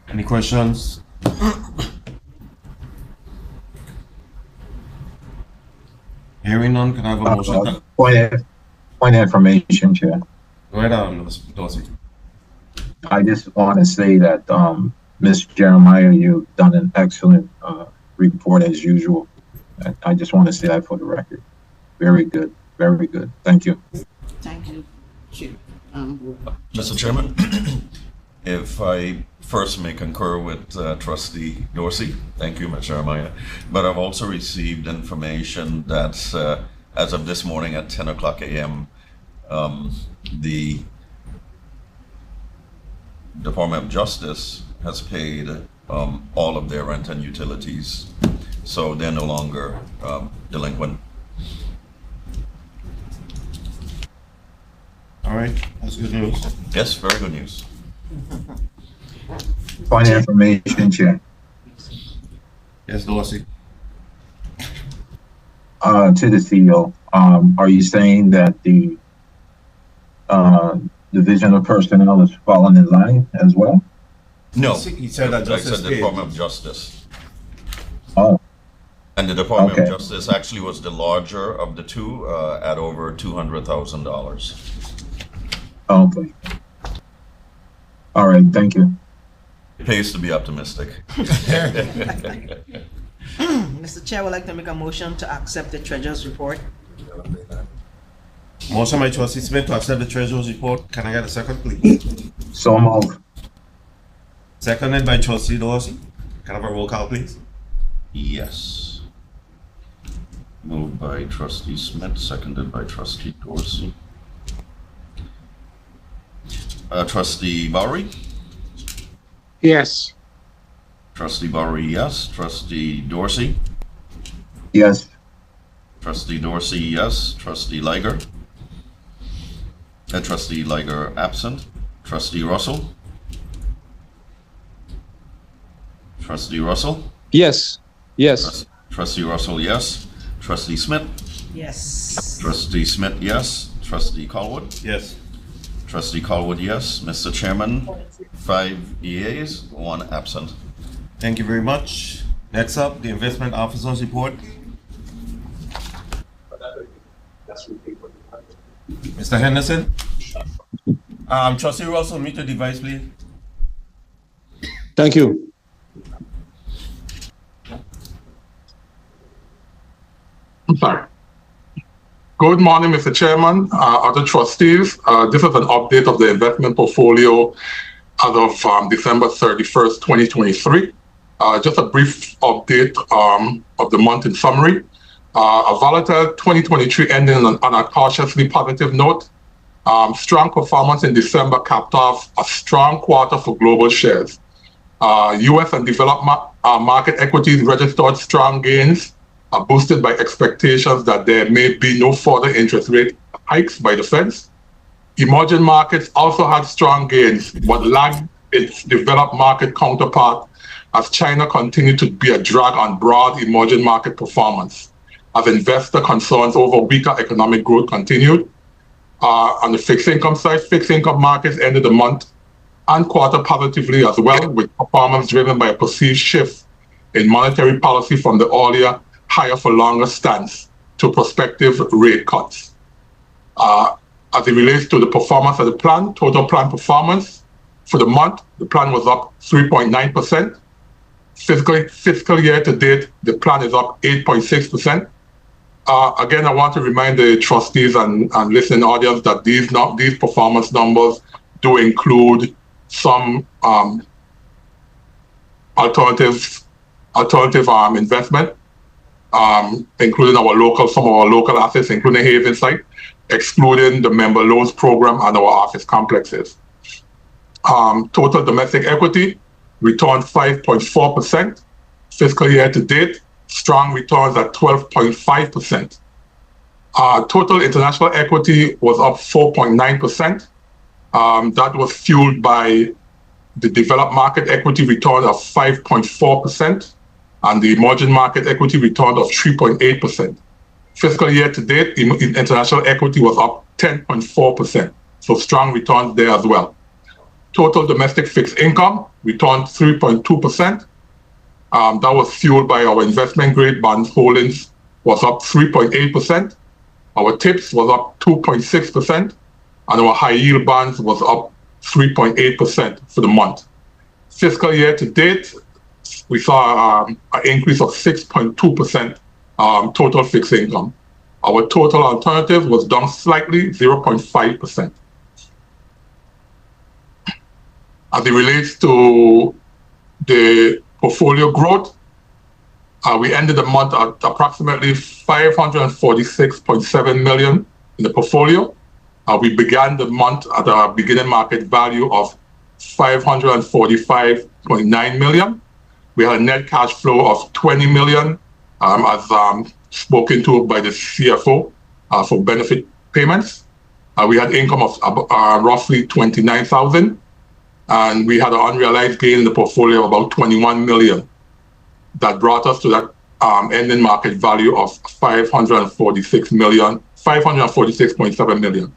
Any questions? Hearing none, can I have a motion? Point of information, Chair. Go ahead, Dorsey. I just want to say that, Ms. Jeremiah, you've done an excellent report as usual. I just want to say that for the record. Very good, very good. Thank you. Thank you, Chair. Mr. Chairman, if I first may concur with Trustee Dorsey, thank you, Ms. Jeremiah, but I've also received information that as of this morning at 10 o'clock a.m., the Department of Justice has paid all of their rent and utilities, so they're no longer delinquent. All right, that's good news. Yes, very good news. Point of information, Chair. Yes, Dorsey. To the CEO, are you saying that the Division of Personnel is falling in line as well? No, he said that I said the Department of Justice. Oh. And the Department of Justice actually was the larger of the two at over $200,000. Okay. All right, thank you. It pays to be optimistic. Mr. Chair, I would like to make a motion to accept the treasurer's report. Motion by Trustee Smith to accept the treasurer's report. Can I get a second, please? So moved. Seconded by Trustee Dorsey. Can I have a roll call, please? Yes. Moved by Trustee Smith, seconded by Trustee Dorsey. Trustee Bowery? Yes. Trustee Bowery, yes. Trustee Dorsey? Yes. Trustee Dorsey, yes. Trustee Liger? Trustee Liger absent. Trustee Russell? Trustee Russell? Yes. Yes. Trustee Russell, yes. Trustee Smith? Yes. Trustee Smith, yes. Trustee Colwood? Yes. Trustee Colwood, yes. Mr. Chairman, 5 yeas, 1 absent. Thank you very much. Next up, the investment officer's report. Mr. Henderson? Trustee Russell, mute your device, please. Thank you. I'm sorry. Good morning, Mr. Chairman, other trustees. This is an update of the investment portfolio as of December 31st, 2023. Just a brief update of the month in summary. A volatile 2023 ending on a cautiously positive note. Strong performance in December capped off a strong quarter for global shares. U.S. and developed market equities registered strong gains, boosted by expectations that there may be no further interest rate hikes by the Fed. Emerging markets also had strong gains, but lagged its developed market counterpart as China continued to be a drag on broad emerging market performance, as investor concerns over weaker economic growth continued. On the fixed income side, fixed income markets ended the month and quarter positively as well, with performance driven by a perceived shift in monetary policy from the earlier higher for longer stance to prospective rate cuts. As it relates to the performance of the plan, total plan performance for the month, the plan was up 3.9%. Fiscal year to date, the plan is up 8.6%. Again, I want to remind the trustees and listening audience that these performance numbers do include some alternative investment, including some of our local assets, including Haven site, excluding the member loans program and our office complexes. Total domestic equity returned 5.4%. Fiscal year to date, strong returns at 12.5%. Total international equity was up 4.9%. That was fueled by the developed market equity return of 5.4% and the emerging market equity return of 3.8%. Fiscal year to date, international equity was up 10.4%. So strong returns there as well. Total domestic fixed income returned 3.2%. That was fueled by our investment grade bonds holdings was up 3.8%. Our TIPS was up 2.6%. And our high yield bonds was up 3.8% for the month. Fiscal year to date, we saw an increase of 6.2% total fixed income. Our total alternative was down slightly, 0.5%. As it relates to the portfolio growth, we ended the month at approximately 546.7 million in the portfolio. We began the month at a beginning market value of 545.9 million. We had a net cash flow of 20 million, as spoken to by the CFO for benefit payments. We had income of roughly 29,000, and we had an unrealized gain in the portfolio of about 21 million. That brought us to that ending market value of 546.7 million.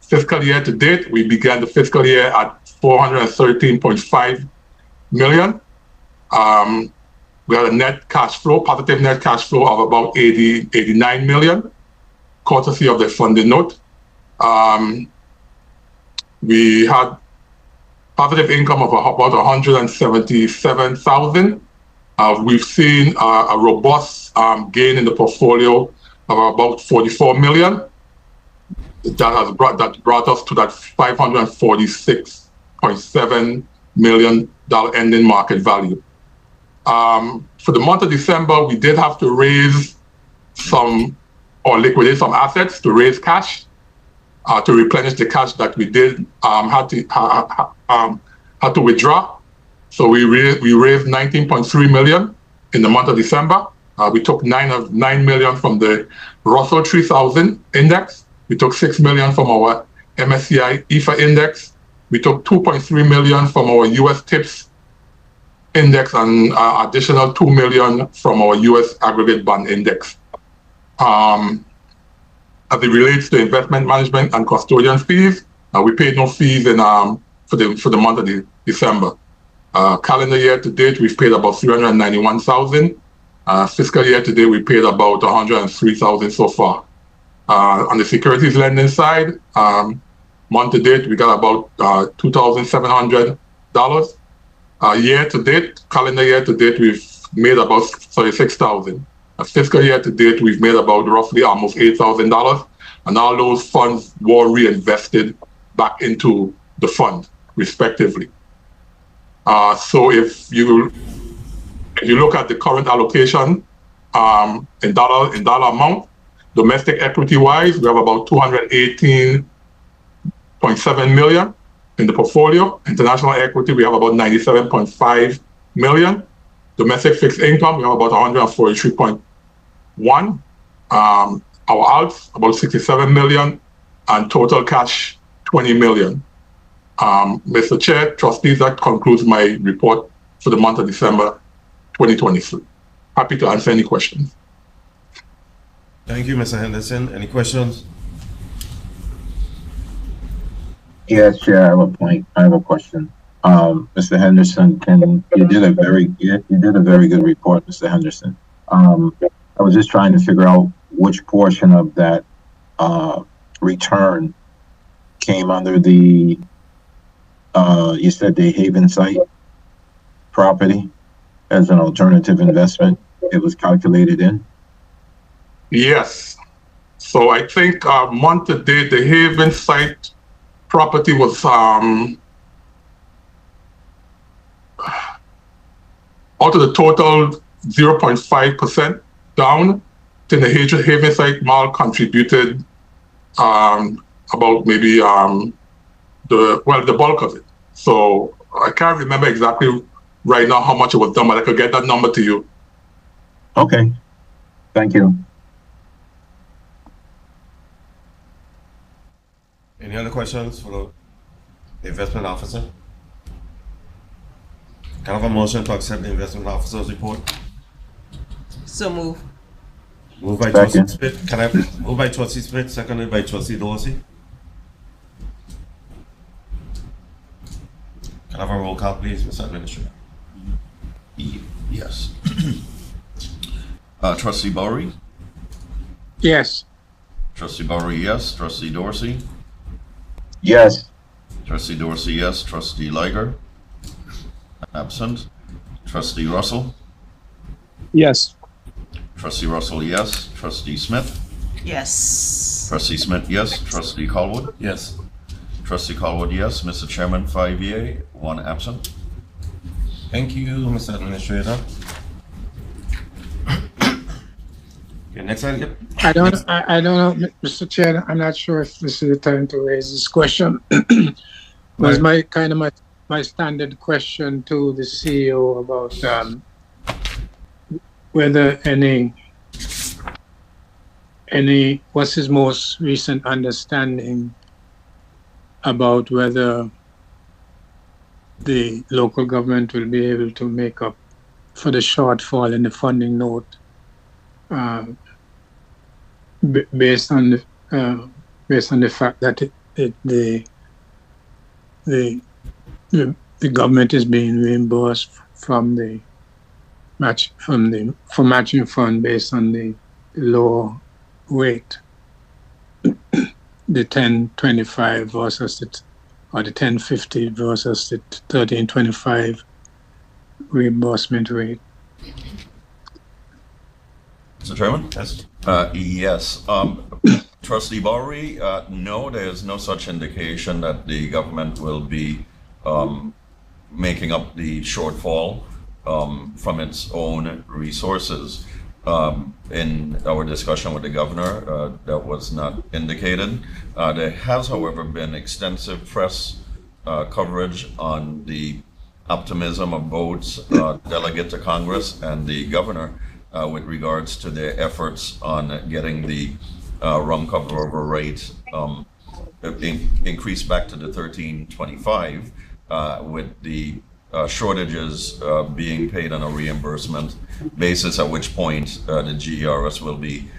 Fiscal year to date, we began the fiscal year at 413.5 million. We had a positive net cash flow of about 89 million, courtesy of the funding note. We had positive income of about 177,000. We've seen a robust gain in the portfolio of about 44 million. That brought us to that $546.7 million ending market value. For the month of December, we did have to raise liquidate some assets to raise cash, to replenish the cash that we did had to withdraw. So we raised 19.3 million in the month of December. We took 9 million from the Russell 3000 index. We took 6 million from our MSCI EFA index. We took 2.3 million from our US TIPS index and additional 2 million from our US aggregate bond index. as it relates to investment management and custodian fees, we paid no fees in for the month of December. Calendar year to date, we've paid about 391,000. Fiscal year to date, we paid about 103,000 so far. On the securities lending side, month to date, we got about $2,700. Year to date, calendar year to date, we've made about 36,000. Fiscal year to date, we've made about roughly almost $8,000, and all those funds were reinvested back into the fund, respectively. So if you look at the current allocation in dollar amount, domestic equity-wise, we have about 218.7 million in the portfolio. International equity, we have about 97.5 million. Domestic fixed income, we have about 143.1. Our alts, about 67 million, and total cash, 20 million. Mr. Chair, trustees, that concludes my report for the month of December 2023. Happy to answer any questions. Thank you, Mr. Henderson. Any questions? Yes, Chair, I have a point. I have a question. Mr. Henderson, you did a very good report, Mr. Henderson. I was just trying to figure out which portion of that return came under the you said the Haven site property as an alternative investment. It was calculated in. Yes. So I think month to date, the Haven site property was out of the total 0.5% down. Then the Haven site mall contributed about maybe the bulk of it. So I can't remember exactly right now how much it was done, but I could get that number to you. Okay. Thank you. Any other questions for the investment officer? Can I have a motion to accept the investment officer's report? So move. Moved by Trustee Smith. Can I move by Trustee Smith, seconded by Trustee Dorsey? Can I have a roll call, please, Mr. Administrator? Yes. Trustee Bowery? Yes. Trustee Bowery, yes. Trustee Dorsey? Yes. Trustee Dorsey, yes. Trustee Liger? Absent. Trustee Russell? Yes. Trustee Russell, yes. Trustee Smith? Yes. Trustee Smith, yes. Trustee Colwood? Yes. Trustee Colwood, yes. Mr. Chairman, 5 yea, 1 absent. Thank you, Mr. Administrator. Okay, next item. I don't know, Mr. Chair. I'm not sure if this is the time to raise this question. Was my standard question to the CEO about whether what's his most recent understanding about whether the local government will be able to make up for the shortfall in the funding note based on the fact that the government is being reimbursed from the matching fund based on the low rate, the 10.25 versus the 10.50 versus the 13.25 reimbursement rate. Mr. Chairman? Yes. Yes. Trustee Bowery, no, there's no such indication that the government will be making up the shortfall from its own resources. In our discussion with the governor, that was not indicated. There has, however, been extensive press coverage on the optimism of both delegate to Congress and the governor with regards to their efforts on getting the rum cover over rate increased back to the 13.25 with the shortages being paid on a reimbursement basis, at which point the GERS will be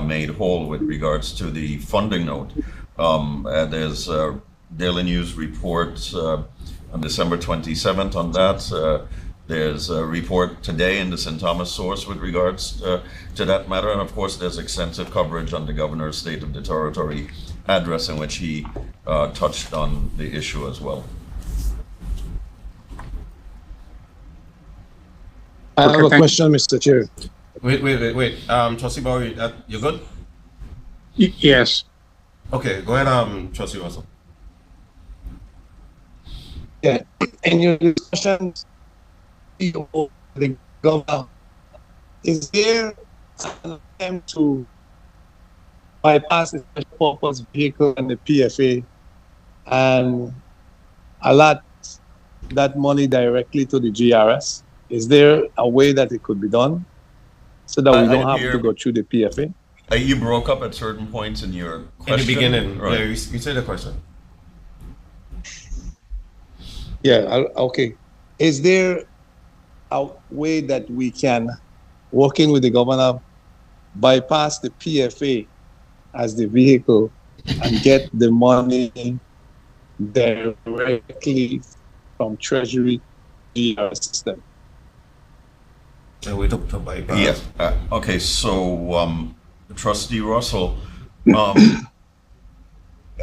made whole with regards to the funding note. There's a Daily News report on December 27th on that. There's a report today in the St. Thomas Source with regards to that matter. And of course, there's extensive coverage on the Governor's State of the Territory address in which he touched on the issue as well. I have a question, Mr. Chair. Wait. Trustee Bowery, you good? Yes. Okay, go ahead, Trustee Russell. Yeah, in your discussions, the governor, is there an attempt to bypass the special purpose vehicle and the PFA and allot that money directly to the GRS? Is there a way that it could be done so that we don't have to go through the PFA? You broke up at certain points in your question. In the beginning, right? Yeah, you said the question. Yeah, okay. Is there a way that we can, working with the governor, bypass the PFA as the vehicle and get the money directly from Treasury GRS system? We took to bypass. Yes. Okay, so Trustee Russell,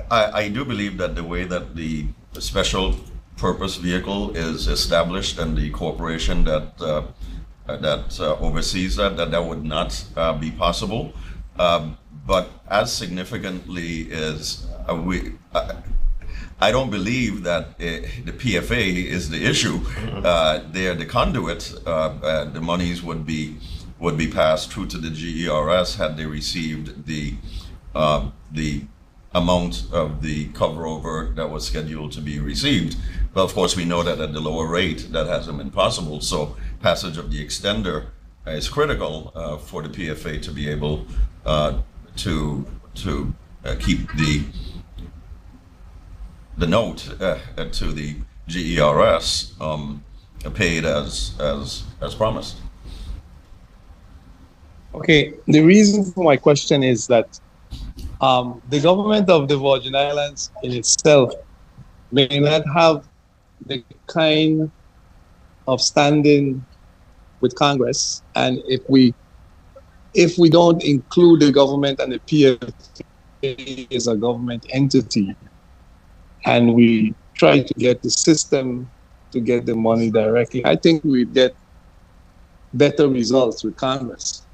I do believe that the way that the special purpose vehicle is established and the corporation that oversees that would not be possible. But as significantly as I don't believe that the PFA is the issue. They're the conduit. The monies would be passed through to the GERS had they received the amount of the cover over that was scheduled to be received. But of course, we know that at the lower rate that hasn't been possible. So passage of the extender is critical for the PFA to be able to keep the note to the GERS paid as promised. Okay, the reason for my question is that the government of the Virgin Islands in itself may not have the kind of standing with Congress, and if we don't include the government and the PFA as a government entity, and we try to get the system to get the money directly, I think we get better results with Congress.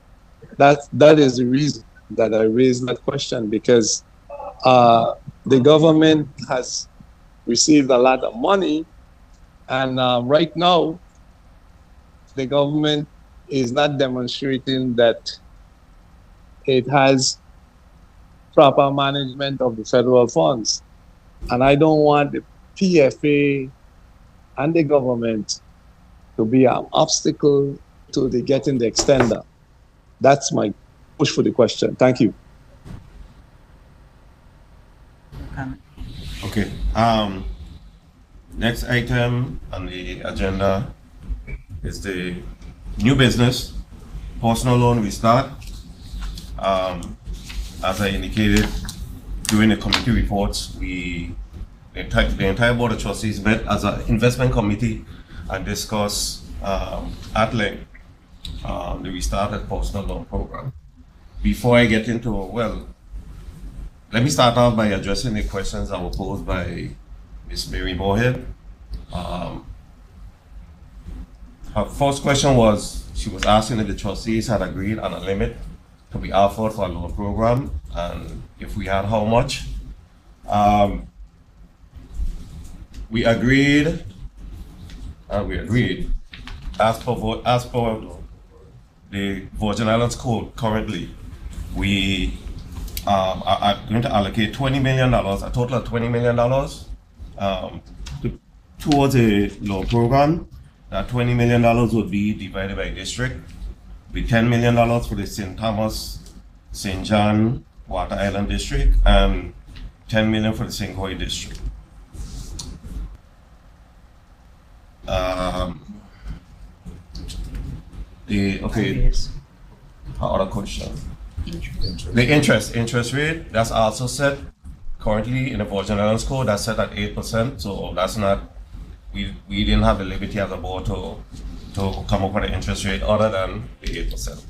That is the reason that I raised that question, because the government has received a lot of money, and right now the government is not demonstrating that it has proper management of the federal funds. And I don't want the PFA and the government to be an obstacle to the getting the extender. That's my push for the question. Thank you. Okay. Next item on the agenda is the new business personal loan restart. As I indicated during the committee reports, the entire Board of Trustees met as an investment committee and discussed at length the restarted personal loan program. Before I get into let me start off by addressing the questions that were posed by Ms. Mary Moorhead. Her first question was, she was asking if the trustees had agreed on a limit to be offered for a loan program, and if we had, how much. We agreed, as per the Virgin Islands Code currently, we are going to allocate $20 million, a total of $20 million towards a loan program. That $20 million would be divided by district, be $10 million for the St. Thomas, St. John, Water Island district, and $10 million for the St. Croix district. Okay, other question. The interest rate, that's also set currently in the Virgin Islands Code, that's set at 8%. So that's not, we didn't have the liberty as a board to come up with an interest rate other than the 8%.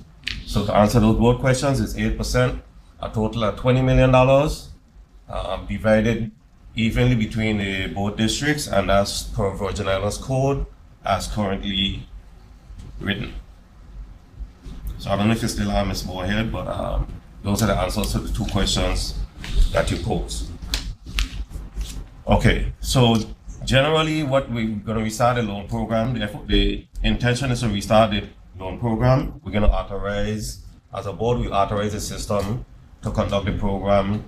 So to answer those board questions, it's 8%, a total of $20 million, divided evenly between the both districts, and that's per Virgin Islands Code as currently written. So I don't know if you still are, Ms. Moorhead, but those are the answers to the two questions that you posed. Okay, so generally what we're going to restart the loan program, the intention is to restart the loan program. We're going to authorize, as a board, we authorize the system to conduct the program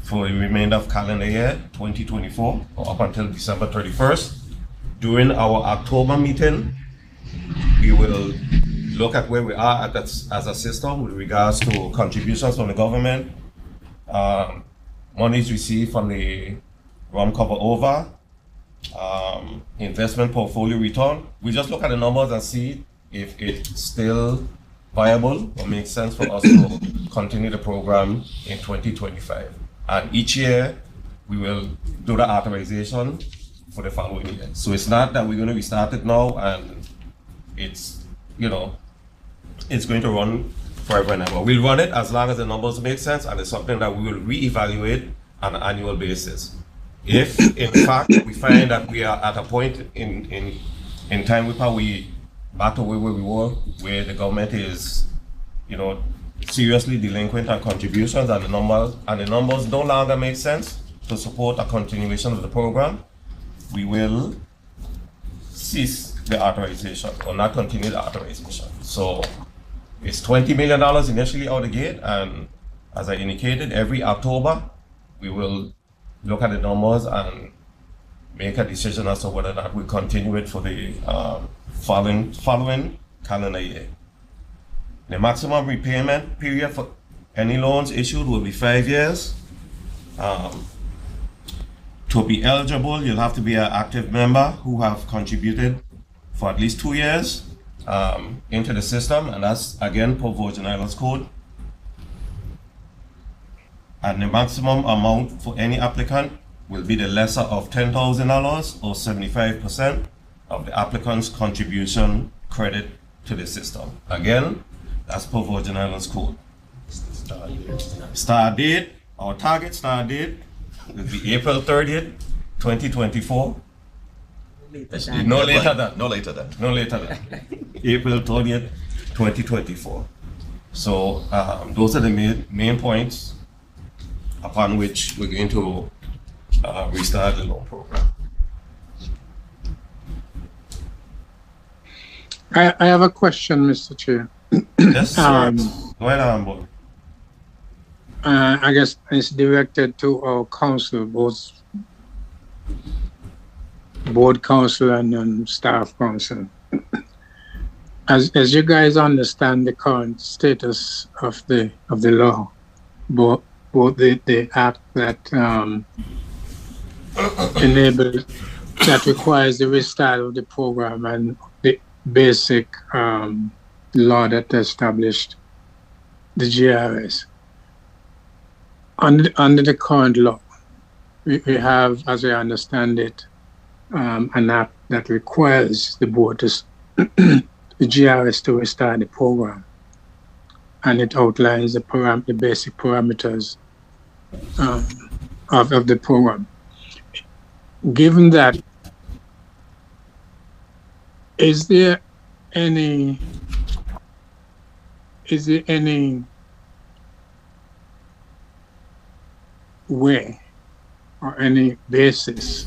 for the remainder of calendar year 2024 or up until December 31st. During our October meeting, we will look at where we are as a system with regards to contributions from the government, monies received from the rum cover over, investment portfolio return. We just look at the numbers and see if it's still viable or makes sense for us to continue the program in 2025. And each year we will do the authorization for the following year. So it's not that we're going to restart it now and it's, you know, it's going to run forever and ever. We'll run it as long as the numbers make sense, and it's something that we will reevaluate on an annual basis. If in fact we find that we are at a point in time where we back to where we were, where the government is, you know, seriously delinquent on contributions, and the numbers no longer make sense to support a continuation of the program, we will cease the authorization or not continue the authorization. So it's $20 million initially out the gate, and as I indicated, every October we will look at the numbers and make a decision as to whether or not we continue it for the following calendar year. The maximum repayment period for any loans issued will be 5 years. To be eligible, you'll have to be an active member who have contributed for at least 2 years into the system, and that's again per Virgin Islands Code. And the maximum amount for any applicant will be the lesser of $10,000 or 75% of the applicant's contribution credit to the system. Again, that's per Virgin Islands Code. Start date, our target start date will be April 30th, 2024. No later than. No later than. No later than. April 30th, 2024. So those are the main points upon which we're going to restart the loan program. I have a question, Mr. Chair. Yes, sir. Go ahead, Amber. I guess it's directed to our council, both board council and staff council. As you guys understand the current status of the law, both the act that enables, that requires the restart of the program, and the basic law that established the GRS. Under the current law, we have, as I understand it, an act that requires the board to the GRS to restart the program, and it outlines the basic parameters of the program. Given that, is there any way or any basis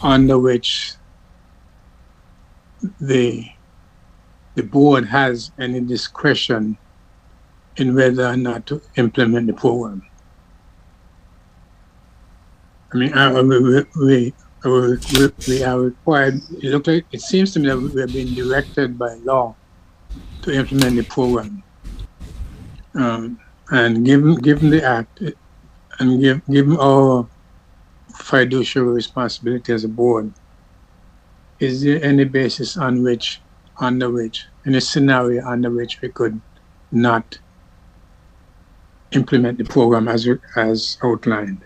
under which the board has any discretion in whether or not to implement the program? I mean, we are required. It seems to me that we are being directed by law to implement the program, and given the act, and given our fiduciary responsibility as a board, is there any basis under which, any scenario under which we could not implement the program as outlined?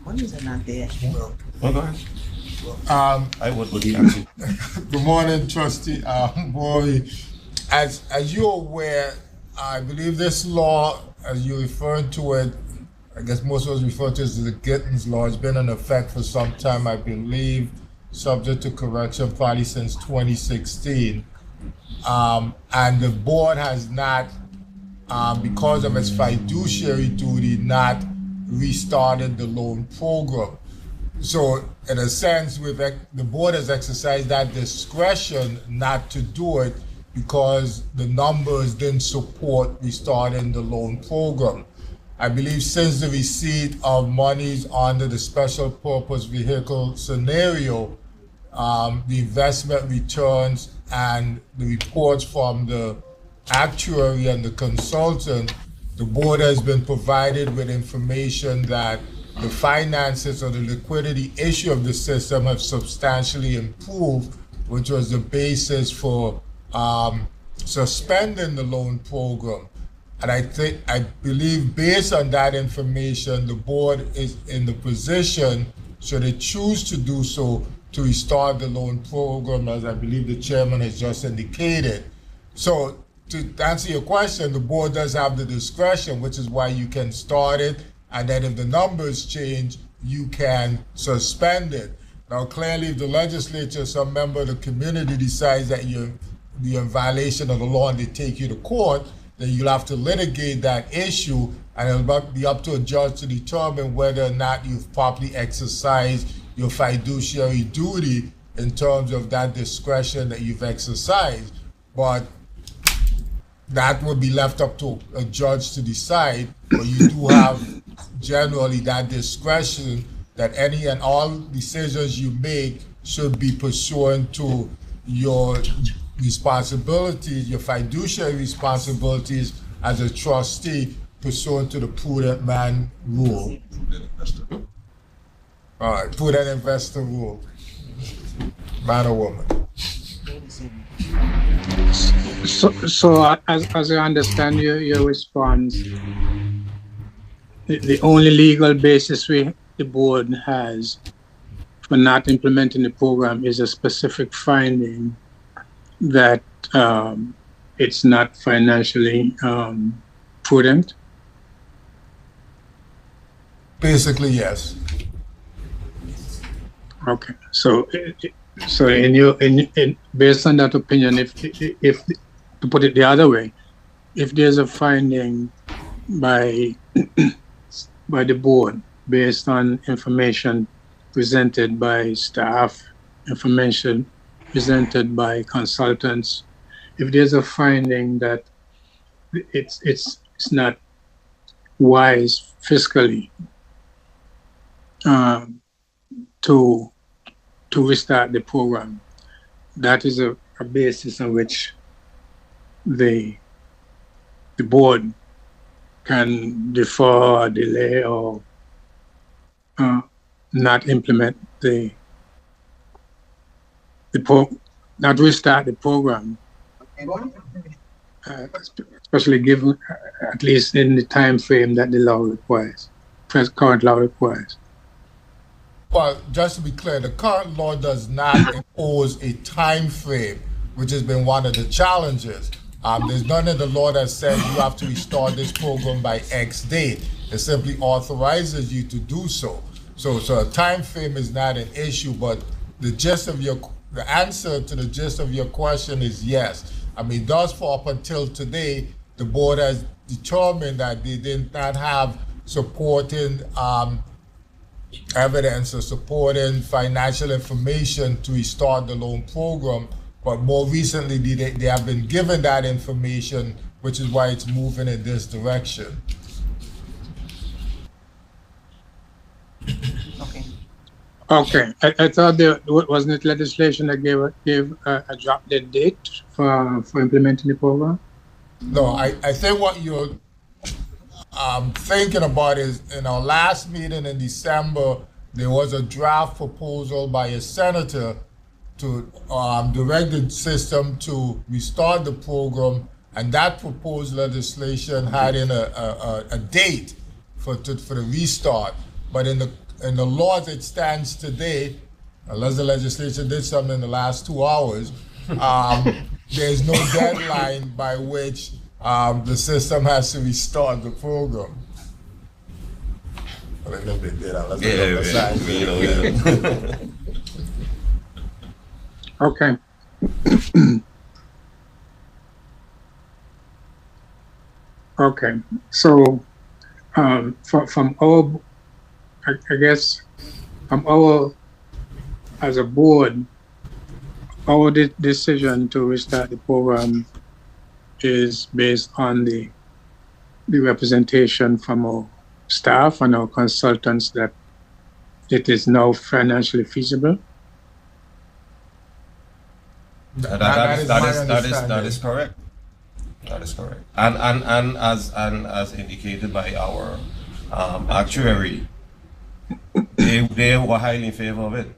Monies are not there. Well, go ahead. I would Good morning, Trustee Boy. As you're aware, I believe this law, as you referred to it, I guess most of us refer to it as the Gittins Law, has been in effect for some time, I believe, subject to correction probably since 2016. And the board has not, because of its fiduciary duty, not restarted the loan program. So in a sense, the board has exercised that discretion not to do it because the numbers didn't support restarting the loan program. I believe since the receipt of monies under the special purpose vehicle scenario, the investment returns and the reports from the actuary and the consultant, the board has been provided with information that the finances or the liquidity issue of the system have substantially improved, which was the basis for suspending the loan program. And I believe based on that information, the board is in the position, should it choose to do so, to restart the loan program, as I believe the chairman has just indicated. So to answer your question, the board does have the discretion, which is why you can start it, and then if the numbers change, you can suspend it. Now, clearly, if the legislature, some member of the community decides that you're in violation of the law and they take you to court, then you'll have to litigate that issue, and it'll be up to a judge to determine whether or not you've properly exercised your fiduciary duty in terms of that discretion that you've exercised. But that would be left up to a judge to decide, but you do have generally that discretion that any and all decisions you make should be pursuant to your responsibilities, your fiduciary responsibilities as a trustee pursuant to the prudent man rule. All right, prudent investor rule. Man or woman. So as I understand your response, the only legal basis the board has for not implementing the program is a specific finding that it's not financially prudent? Basically, yes. Okay, so based on that opinion, if to put it the other way, if there's a finding by the board based on information presented by staff, information presented by consultants, if there's a finding that it's not wise fiscally to restart the program, that is a basis on which the board can defer, delay, or not implement not restart the program, especially given at least in the time frame that the law requires, current law requires. Well, just to be clear, the current law does not impose a time frame, which has been one of the challenges. There's none in the law that says you have to restart this program by X date. It simply authorizes you to do so. So a time frame is not an issue, but the answer to the gist of your question is yes. I mean, thus far up until today, the board has determined that they did not have supporting evidence or supporting financial information to restart the loan program, but more recently they have been given that information, which is why it's moving in this direction. Okay, I thought there wasn't it legislation that gave a drop dead date for implementing the program? No, I think what you're thinking about is in our last meeting in December, there was a draft proposal by a senator direct the system to restart the program, and that proposed legislation had in a date for the restart. But in the law as it stands today, unless the legislature did something in the last 2 hours, there's no deadline by which the system has to restart the program. Well, I know they did. Okay. Okay. So, from our, I guess, from our, as a board, our decision to restart the program is based on the representation from our staff and our consultants that it is now financially feasible. That is correct. That is correct. And as indicated by our actuary, they were highly in favor of it.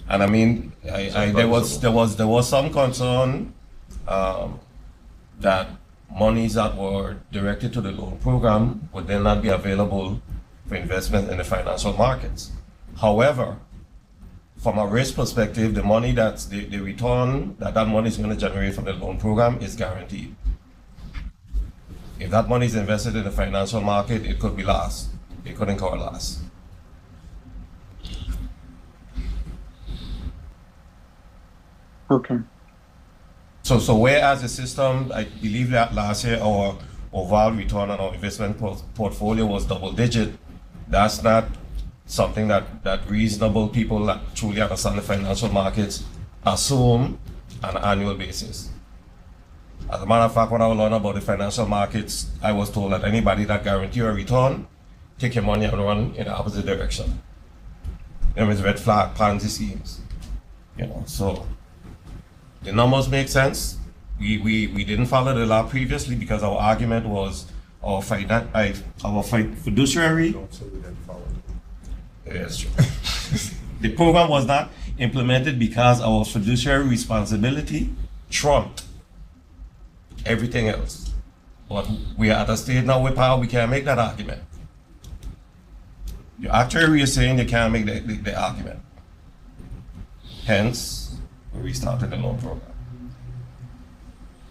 And I mean, there was some concern that monies that were directed to the loan program would then not be available for investment in the financial markets. However, from a risk perspective, the money that's the return that money is going to generate from the loan program is guaranteed. If that money is invested in the financial market, it could be lost. It could incur loss. Okay. So whereas the system, I believe that last year our overall return on our investment portfolio was double digit, that's not something that reasonable people that truly understand the financial markets assume on an annual basis. As a matter of fact, when I learned about the financial markets, I was told that anybody that guarantee a return, take your money and run in the opposite direction. Them is red flag Ponzi schemes, so the numbers make sense. We didn't follow the law previously because our argument was our fiduciary. Yes, true. The program was not implemented because our fiduciary responsibility trumped everything else. But we are at a stage now where power we can't make that argument. The actuary is saying they can't make the argument. Hence, we restarted the loan program.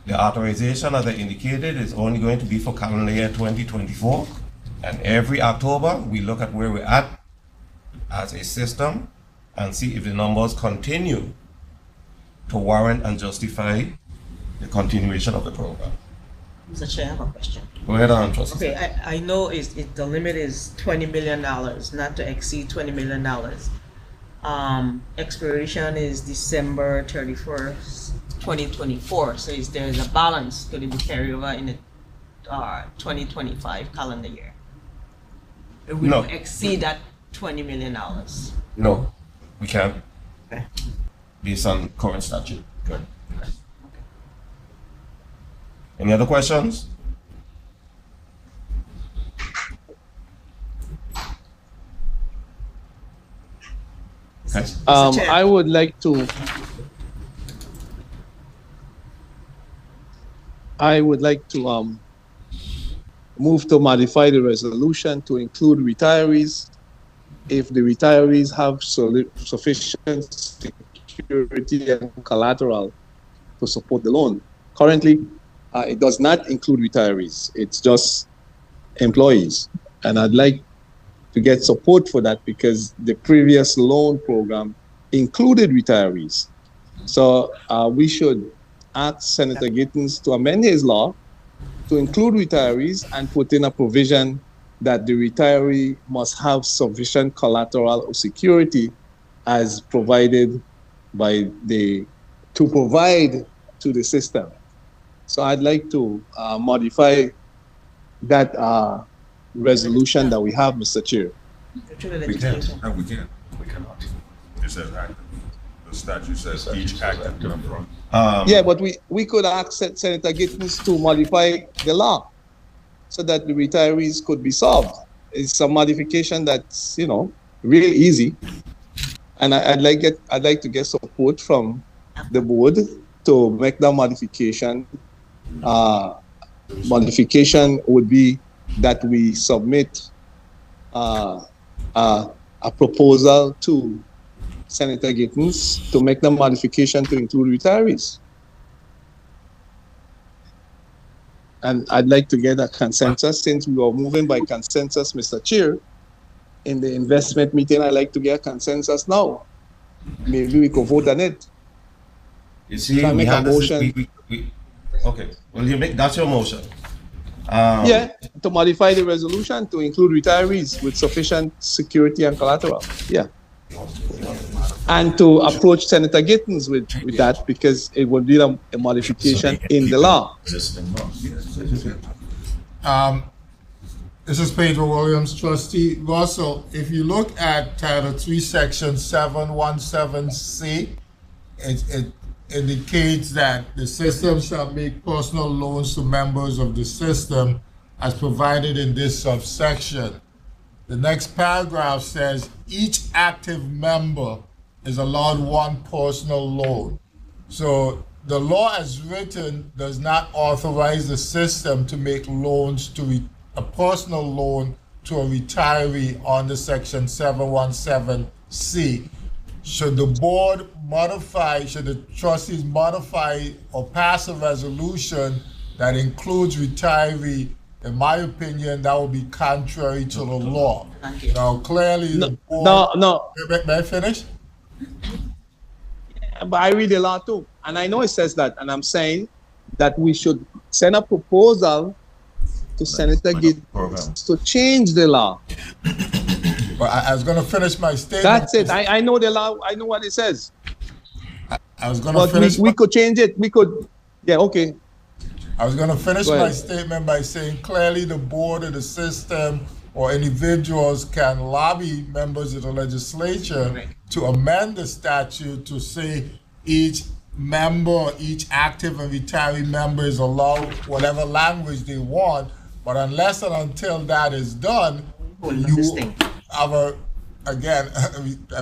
The authorization, as I indicated, is only going to be for calendar year 2024. And every October, we look at where we're at as a system and see if the numbers continue to warrant and justify the continuation of the program. Mr. Chair, I have a question. Go ahead, Trustee. Okay, I know the limit is $20 million, not to exceed $20 million. Expiration is December 31st, 2024. So there's a balance to be carried over in the 2025 calendar year. We don't exceed that $20 million. No, we can't. Okay. Based on current statute. Good. Okay. Any other questions? Okay. I would like to move to modify the resolution to include retirees if the retirees have sufficient security and collateral to support the loan. Currently, it does not include retirees. It's just employees. And I'd like to get support for that because the previous loan program included retirees. So we should ask Senator Gittens to amend his law to include retirees and put in a provision that the retiree must have sufficient collateral or security as provided by to provide to the system. So I'd like to modify that resolution that we have, Mr. Chair. We can't. No, we can't. We cannot. It says active. The statute says each active member. Yeah, but we could ask Senator Gittens to modify the law so that the retirees could be solved. It's a modification that's, real easy. And I'd like to get support from the board to make that modification. Modification would be that we submit a proposal to Senator Gittens to make the modification to include retirees. And I'd like to get a consensus, since we are moving by consensus, Mr. Chair. In the investment meeting, I'd like to get a consensus now. Maybe we could vote on it. You see, we make a motion. Okay, well, that's your motion. Yeah, to modify the resolution to include retirees with sufficient security and collateral. Yeah. And to approach Senator Gittens with that, because it would be a modification in the law. This is Pedro Williams, trustee. Russell, if you look at Title 3, Section 717C, it indicates that the system shall make personal loans to members of the system as provided in this subsection. The next paragraph says each active member is allowed one personal loan. So the law as written does not authorize the system to make loans to a personal loan to a retiree under Section 717C. Should the board modify, should the trustees modify or pass a resolution that includes retiree, in my opinion, that would be contrary to the law. Now, clearly, the board... No. May I finish? But I read the law too, and I know it says that, and I'm saying that we should send a proposal to Senator Gittens to change the law. But I was going to finish my statement. That's it. I know the law. I know what it says. I was going to finish. We could change it. We could. Yeah. Okay. I was going to finish my statement by saying clearly the board of the system or individuals can lobby members of the legislature to amend the statute to say each member, each active and retiree member is allowed whatever language they want. But unless and until that is done, you have a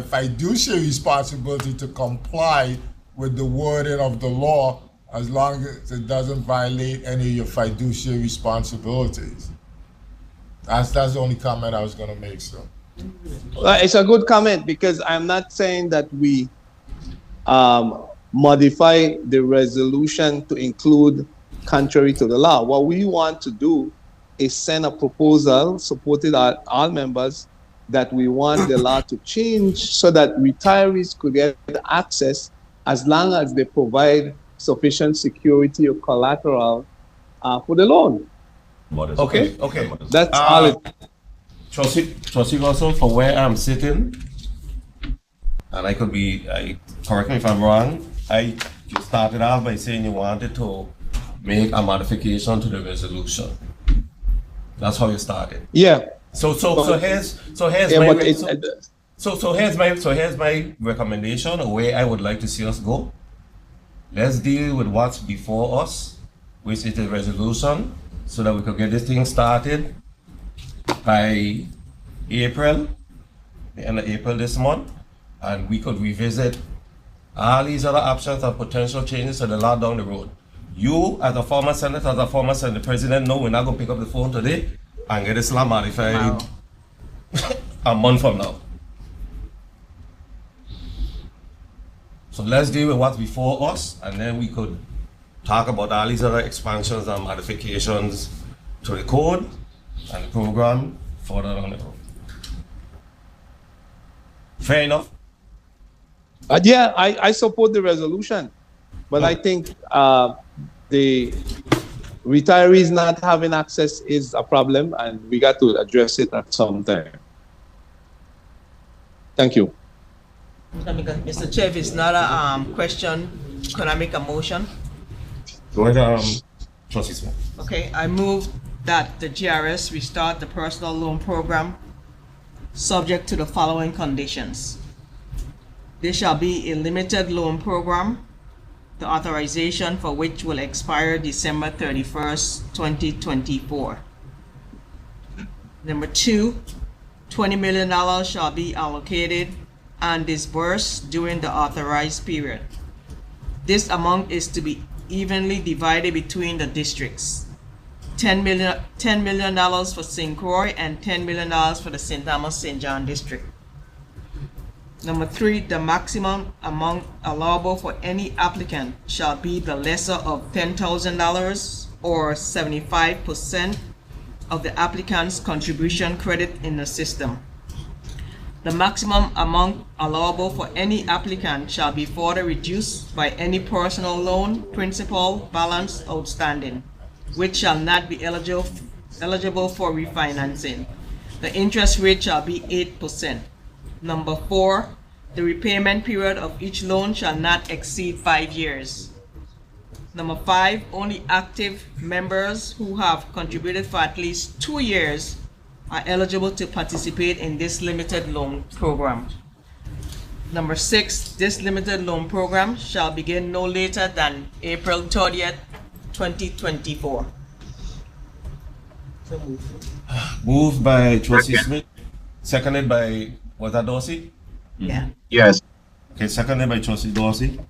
fiduciary responsibility to comply with the wording of the law, as long as it doesn't violate any of your fiduciary responsibilities. That's the only comment I was going to make, sir. Well, it's a good comment, because I'm not saying that we modify the resolution to include contrary to the law. What we want to do is send a proposal, supported by all members, that we want the law to change so that retirees could get access as long as they provide sufficient security or collateral for the loan. Okay. That's all it. Trustee Russell, for where I'm sitting, and I could be, correct me if I'm wrong, you started off by saying you wanted to make a modification to the resolution. That's how you started. Yeah. So here's my recommendation, or where I would like to see us go. Let's deal with what's before us, which is the resolution, so that we could get this thing started by April, the end of April this month, and we could revisit all these other options and potential changes to the law down the road. You, as a former senator, as a former Senate president, know we're not going to pick up the phone today and get this law modified a month from now. So let's deal with what's before us, and then we could talk about all these other expansions and modifications to the code and the program further down the road. Fair enough? Yeah, I support the resolution, but I think the retirees not having access is a problem, and we got to address it at some time. Thank you. Mr. Chair, if it's not a question, can I make a motion? Go ahead, Trustee Smith. Okay, I move that the GRS restart the personal loan program subject to the following conditions. There shall be a limited loan program, the authorization for which will expire December 31st, 2024. Number two, $20 million shall be allocated and disbursed during the authorized period. This amount is to be evenly divided between the districts. $10 million for St. Croix and $10 million for the St. Thomas St. John district. Number 3, the maximum amount allowable for any applicant shall be the lesser of $10,000 or 75% of the applicant's contribution credit in the system. The maximum amount allowable for any applicant shall be further reduced by any personal loan principal balance outstanding, which shall not be eligible for refinancing. The interest rate shall be 8%. Number 4, the repayment period of each loan shall not exceed 5 years. Number 5, only active members who have contributed for at least 2 years are eligible to participate in this limited loan program. Number 6, this limited loan program shall begin no later than April 30th, 2024. So Moved by Trustee Smith, seconded by, was that Dorsey? Yeah. Yes. Okay, seconded by Trustee Dorsey.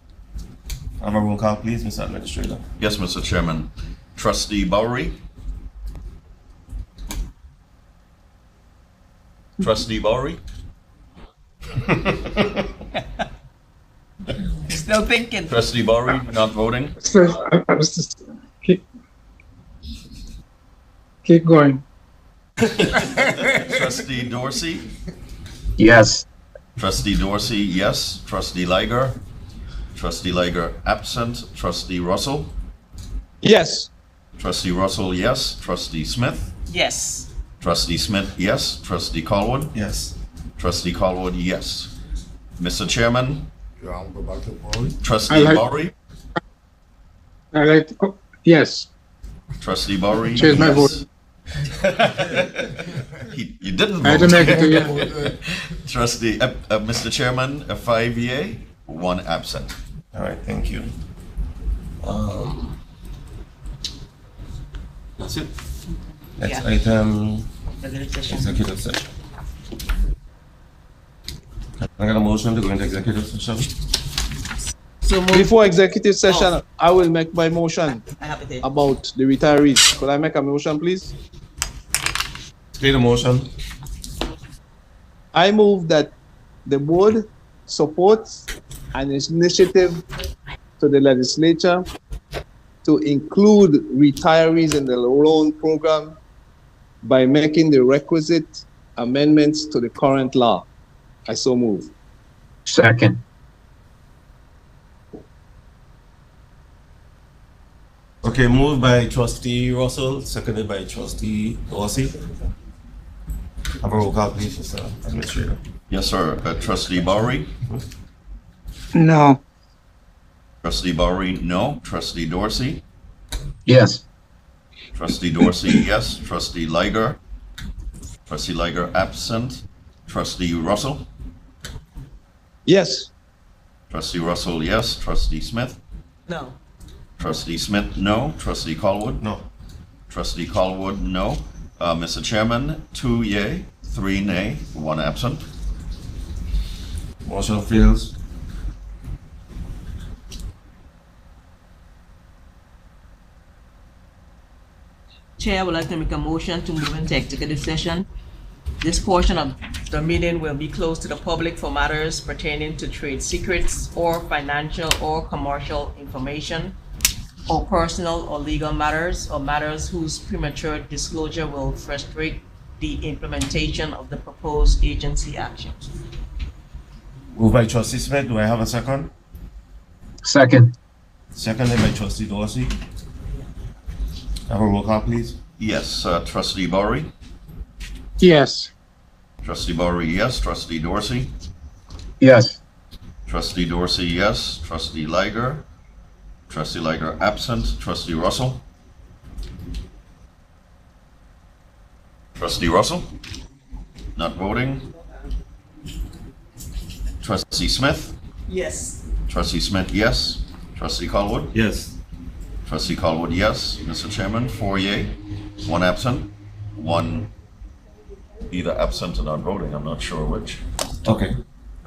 Have a roll call, please, Mr. Administrator. Yes, Mr. Chairman. Trustee Bowery. Trustee Bowery. Still thinking. Trustee Bowery, not voting. I was just keep going. Trustee Dorsey. Yes. Trustee Dorsey, yes. Trustee Liger. Trustee Liger absent. Trustee Russell. Yes. Trustee Russell, yes. Trustee Smith. Yes. Trustee Smith, yes. Trustee Colwood. Yes. Trustee Colwood, yes. Mr. Chairman. Yeah, I'll go back to Bowery. Trustee Bowery. Yes. Trustee Bowery. Change my vote. You didn't vote. I had to make it to you. Trustee, Mr. Chairman, a 5 yea, 1 absent. All right, thank you. That's it. Next item, executive session. I got a motion to go into executive session. So Before executive session, I will make my motion about the retirees. Could I make a motion, please? State a motion. I move that the board supports an initiative to the legislature to include retirees in the loan program by making the requisite amendments to the current law. I so move. Second. Okay, moved by Trustee Russell, seconded by Trustee Dorsey. Have a roll call, please, Mr. Administrator. Yes, sir. Trustee Bowery. No. Trustee Bowery, no. Trustee Dorsey. Yes. Trustee Dorsey, yes. Trustee Liger. Trustee Liger absent. Trustee Russell. Yes. Trustee Russell, yes. Trustee Smith. No. Trustee Smith, no. Trustee Colwood. No. Trustee Colwood, no. Mr. Chairman, 2 yea, 3 nay, 1 absent. Motion fails. Chair would like to make a motion to move into executive session. This portion of the meeting will be closed to the public for matters pertaining to trade secrets or financial or commercial information, or personal or legal matters, or matters whose premature disclosure will frustrate the implementation of the proposed agency actions. Moved by Trustee Smith. Do I have a second? Second. Seconded by Trustee Dorsey. Have a roll call, please. Yes, Trustee Bowery. Yes. Trustee Bowery, yes. Trustee Dorsey. Yes. Trustee Dorsey, yes. Trustee Liger. Trustee Liger absent. Trustee Russell. Trustee Russell. Not voting. Trustee Smith. Yes. Trustee Smith, yes. Trustee Colwood. Yes. Trustee Colwood, yes. Mr. Chairman, 4 yea, 1 absent, 1 either absent or not voting. I'm not sure which. Okay.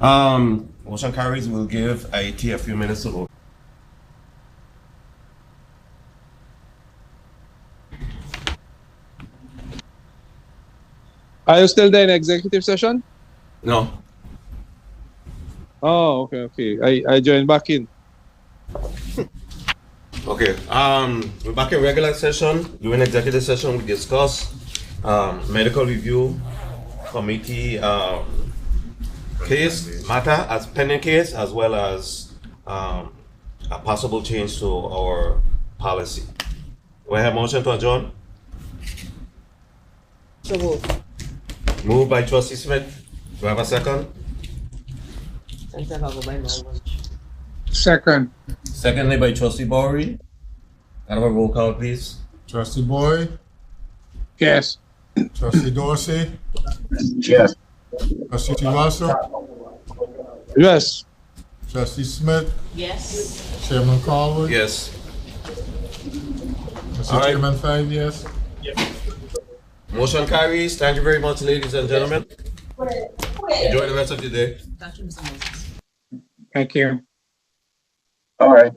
Motion carries. We'll give IT a few minutes to vote. Are you still there in executive session? No. Oh, okay. I joined back in. Okay. We're back in regular session. During executive session, we discuss medical review committee case matter as pending case, as well as a possible change to our policy. We have motion to adjourn. So moved. Moved by Trustee Smith. Do I have a second? Second. Secondly by Trustee Bowery. Can I have a roll call, please? Trustee Boyd, Yes. Trustee Dorsey, Yes. Trustee Russell, Yes. Trustee Smith, Yes. Chairman Carwood. Yes. Mr. All right. Chairman, 5 yes. Motion carries. Thank you very much, ladies and gentlemen. Enjoy the rest of your day. Thank you, Mr. Moses. Thank you. All right.